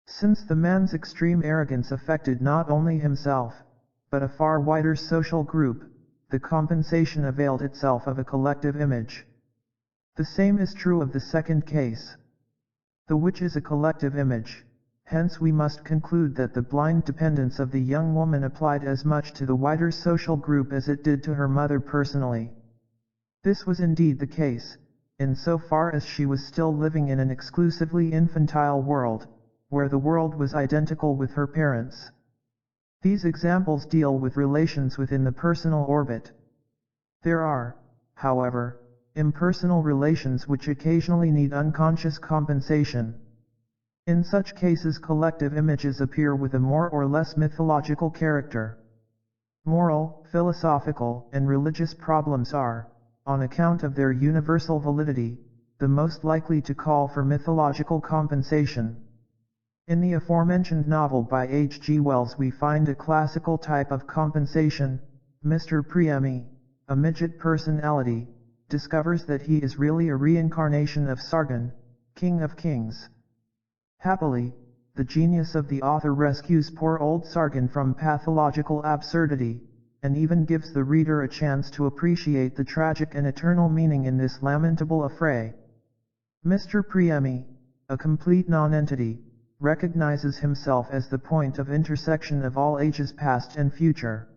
Since the man's extreme arrogance affected not only himself, but a far wider social group, the compensation availed itself of a collective image. The same is true of the second case. The which is a collective image, hence we must conclude that the blind dependence of the young woman applied as much to the wider social group as it did to her mother personally. This was indeed the case, in so far as she was still living in an exclusively infantile world, where the world was identical with her parents. These examples deal with relations within the personal orbit. There are, however, impersonal relations which occasionally need unconscious compensation. In such cases collective images appear with a more or less mythological character. Moral, philosophical, and religious problems are, on account of their universal validity, the most likely to call for mythological compensation. In the aforementioned novel by H. G. Wells we find a classical type of compensation. Mr. Priemi, a midget personality, discovers that he is really a reincarnation of Sargon, King of Kings. Happily, the genius of the author rescues poor old Sargon from pathological absurdity, and even gives the reader a chance to appreciate the tragic and eternal meaning in this lamentable affray. Mr. Priemi, a complete nonentity, recognizes himself as the point of intersection of all ages past and future.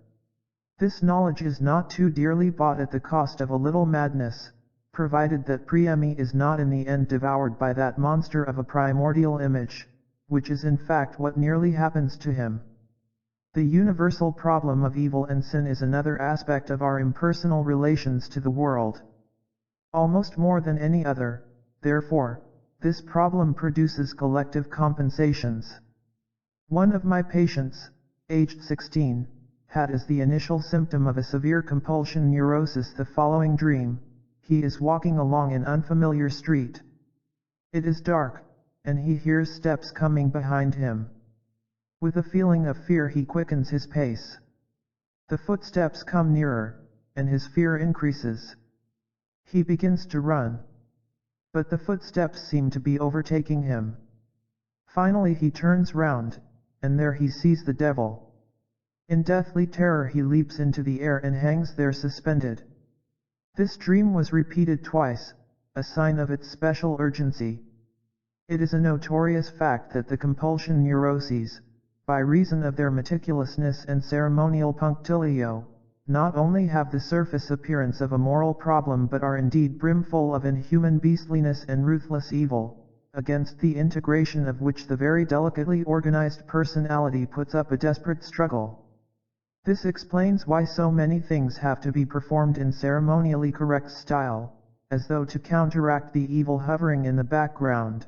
This knowledge is not too dearly bought at the cost of a little madness, provided that Priami is not in the end devoured by that monster of a primordial image, which is in fact what nearly happens to him. The universal problem of evil and sin is another aspect of our impersonal relations to the world. Almost more than any other, therefore, this problem produces collective compensations. One of my patients, aged 16, had as the initial symptom of a severe compulsion neurosis the following dream: he is walking along an unfamiliar street. It is dark, and he hears steps coming behind him. With a feeling of fear he quickens his pace. The footsteps come nearer, and his fear increases. He begins to run. But the footsteps seem to be overtaking him. Finally he turns round, and there he sees the devil. In deathly terror he leaps into the air and hangs there suspended. This dream was repeated twice, a sign of its special urgency. It is a notorious fact that the compulsion neuroses, by reason of their meticulousness and ceremonial punctilio, not only have the surface appearance of a moral problem but are indeed brimful of inhuman beastliness and ruthless evil, against the integration of which the very delicately organized personality puts up a desperate struggle. This explains why so many things have to be performed in ceremonially correct style, as though to counteract the evil hovering in the background.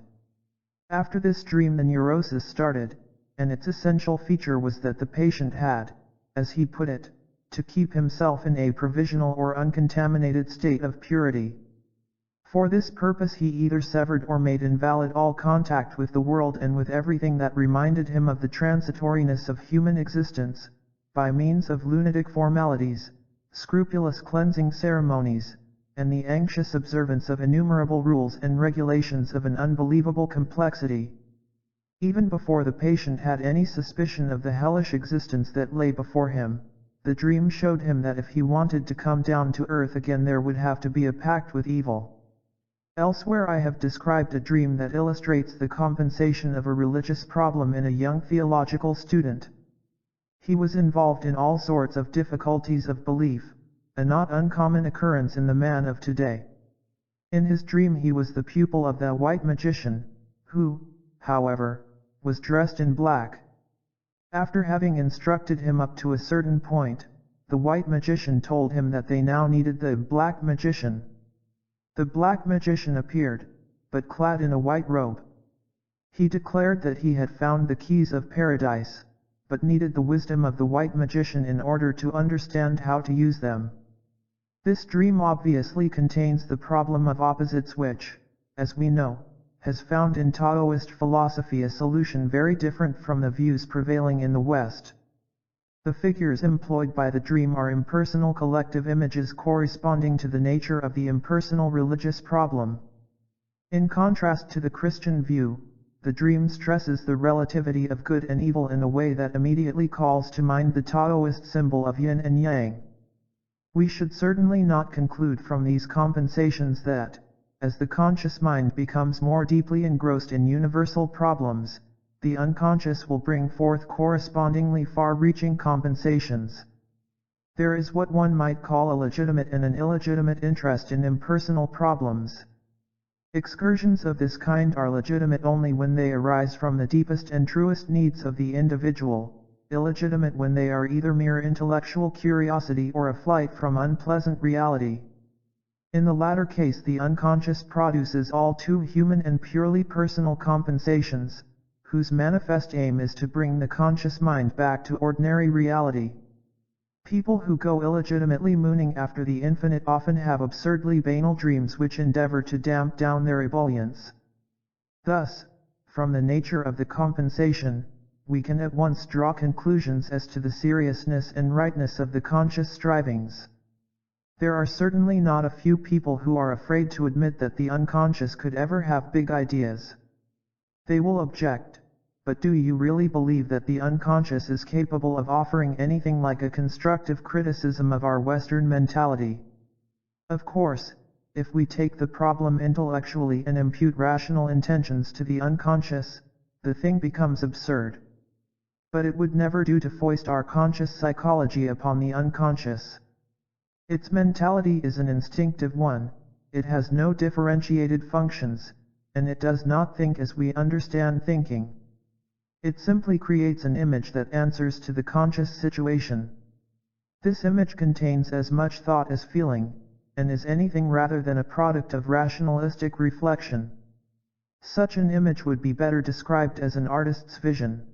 After this dream the neurosis started, and its essential feature was that the patient had, as he put it, to keep himself in a provisional or uncontaminated state of purity. For this purpose he either severed or made invalid all contact with the world and with everything that reminded him of the transitoriness of human existence, by means of lunatic formalities, scrupulous cleansing ceremonies, and the anxious observance of innumerable rules and regulations of an unbelievable complexity. Even before the patient had any suspicion of the hellish existence that lay before him, the dream showed him that if he wanted to come down to earth again there would have to be a pact with evil. Elsewhere I have described a dream that illustrates the compensation of a religious problem in a young theological student. He was involved in all sorts of difficulties of belief, a not uncommon occurrence in the man of today. In his dream he was the pupil of the white magician, who, however, was dressed in black. After having instructed him up to a certain point, the white magician told him that they now needed the black magician. The black magician appeared, but clad in a white robe. He declared that he had found the keys of paradise, but needed the wisdom of the white magician in order to understand how to use them. This dream obviously contains the problem of opposites which, as we know, has found in Taoist philosophy a solution very different from the views prevailing in the West. The figures employed by the dream are impersonal collective images corresponding to the nature of the impersonal religious problem. In contrast to the Christian view, the dream stresses the relativity of good and evil in a way that immediately calls to mind the Taoist symbol of yin and yang. We should certainly not conclude from these compensations that, as the conscious mind becomes more deeply engrossed in universal problems, the unconscious will bring forth correspondingly far-reaching compensations. There is what one might call a legitimate and an illegitimate interest in impersonal problems. Excursions of this kind are legitimate only when they arise from the deepest and truest needs of the individual, illegitimate when they are either mere intellectual curiosity or a flight from unpleasant reality. In the latter case the unconscious produces all too human and purely personal compensations, whose manifest aim is to bring the conscious mind back to ordinary reality. People who go illegitimately mooning after the infinite often have absurdly banal dreams which endeavor to damp down their ebullience. Thus, from the nature of the compensation, we can at once draw conclusions as to the seriousness and rightness of the conscious strivings. There are certainly not a few people who are afraid to admit that the unconscious could ever have big ideas. They will object, but do you really believe that the unconscious is capable of offering anything like a constructive criticism of our Western mentality? Of course, if we take the problem intellectually and impute rational intentions to the unconscious, the thing becomes absurd. But it would never do to foist our conscious psychology upon the unconscious. Its mentality is an instinctive one, it has no differentiated functions, and it does not think as we understand thinking. It simply creates an image that answers to the conscious situation. This image contains as much thought as feeling, and is anything rather than a product of rationalistic reflection. Such an image would be better described as an artist's vision.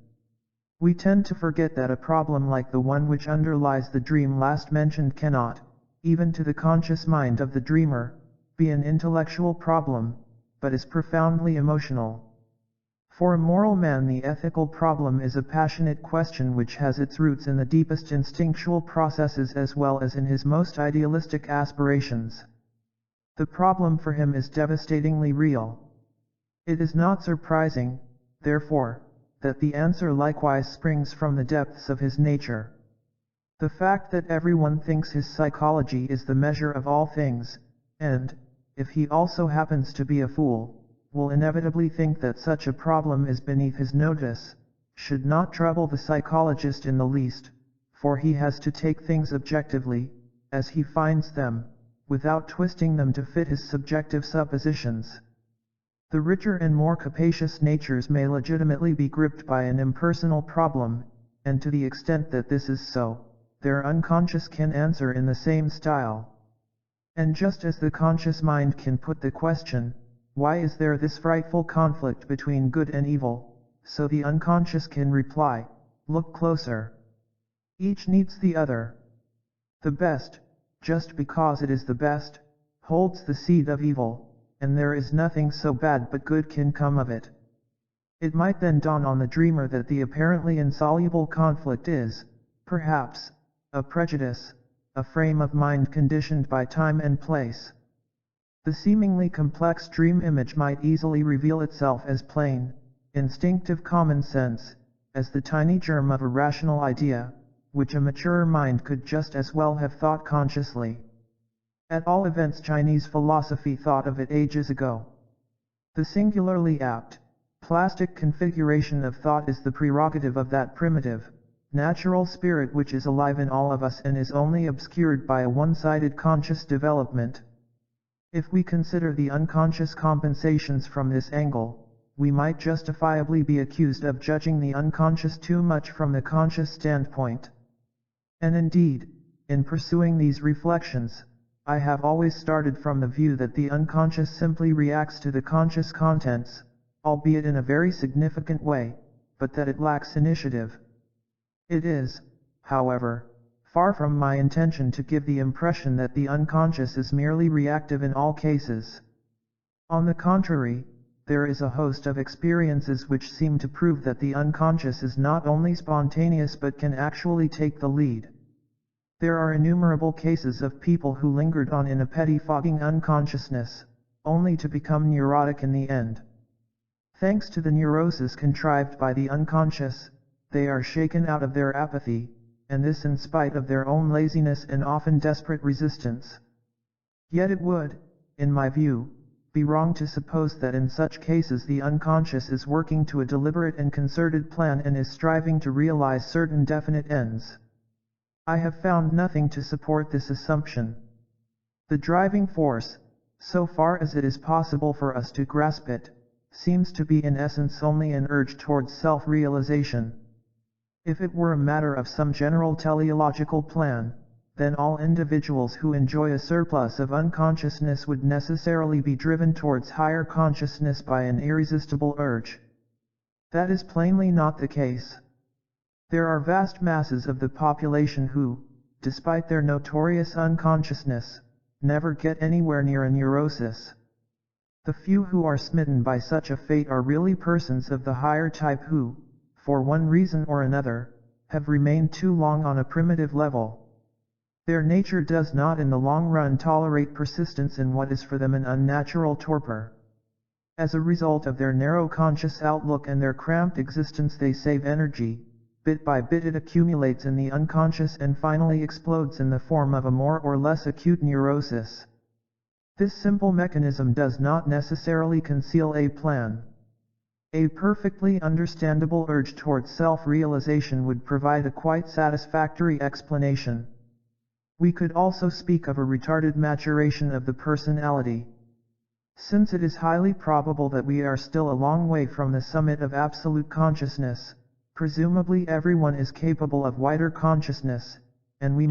We tend to forget that a problem like the one which underlies the dream last mentioned cannot, even to the conscious mind of the dreamer, be an intellectual problem, but is profoundly emotional. For a moral man, the ethical problem is a passionate question which has its roots in the deepest instinctual processes as well as in his most idealistic aspirations. The problem for him is devastatingly real. It is not surprising, therefore, that the answer likewise springs from the depths of his nature. The fact that everyone thinks his psychology is the measure of all things, and, if he also happens to be a fool, will inevitably think that such a problem is beneath his notice, should not trouble the psychologist in the least, for he has to take things objectively, as he finds them, without twisting them to fit his subjective suppositions. The richer and more capacious natures may legitimately be gripped by an impersonal problem, and to the extent that this is so, their unconscious can answer in the same style. And just as the conscious mind can put the question, why is there this frightful conflict between good and evil, so the unconscious can reply, look closer. Each needs the other. The best, just because it is the best, holds the seed of evil, and there is nothing so bad but good can come of it. It might then dawn on the dreamer that the apparently insoluble conflict is, perhaps, a prejudice, a frame of mind conditioned by time and place. The seemingly complex dream image might easily reveal itself as plain, instinctive common sense, as the tiny germ of a rational idea, which a maturer mind could just as well have thought consciously. At all events, Chinese philosophy thought of it ages ago. The singularly apt, plastic configuration of thought is the prerogative of that primitive, natural spirit which is alive in all of us and is only obscured by a one-sided conscious development. If we consider the unconscious compensations from this angle, we might justifiably be accused of judging the unconscious too much from the conscious standpoint. And indeed, in pursuing these reflections, I have always started from the view that the unconscious simply reacts to the conscious contents, albeit in a very significant way, but that it lacks initiative. It is, however, far from my intention to give the impression that the unconscious is merely reactive in all cases. On the contrary, there is a host of experiences which seem to prove that the unconscious is not only spontaneous but can actually take the lead. There are innumerable cases of people who lingered on in a pettifogging unconsciousness, only to become neurotic in the end. Thanks to the neurosis contrived by the unconscious, they are shaken out of their apathy, and this in spite of their own laziness and often desperate resistance. Yet it would, in my view, be wrong to suppose that in such cases the unconscious is working to a deliberate and concerted plan and is striving to realize certain definite ends. I have found nothing to support this assumption. The driving force, so far as it is possible for us to grasp it, seems to be in essence only an urge towards self-realization. If it were a matter of some general teleological plan, then all individuals who enjoy a surplus of unconsciousness would necessarily be driven towards higher consciousness by an irresistible urge. That is plainly not the case. There are vast masses of the population who, despite their notorious unconsciousness, never get anywhere near a neurosis. The few who are smitten by such a fate are really persons of the higher type who, for one reason or another, have remained too long on a primitive level. Their nature does not in the long run tolerate persistence in what is for them an unnatural torpor. As a result of their narrow conscious outlook and their cramped existence, they save energy. Bit by bit it accumulates in the unconscious and finally explodes in the form of a more or less acute neurosis. This simple mechanism does not necessarily conceal a plan. A perfectly understandable urge towards self-realization would provide a quite satisfactory explanation. We could also speak of a retarded maturation of the personality. Since it is highly probable that we are still a long way from the summit of absolute consciousness, presumably everyone is capable of wider consciousness, and we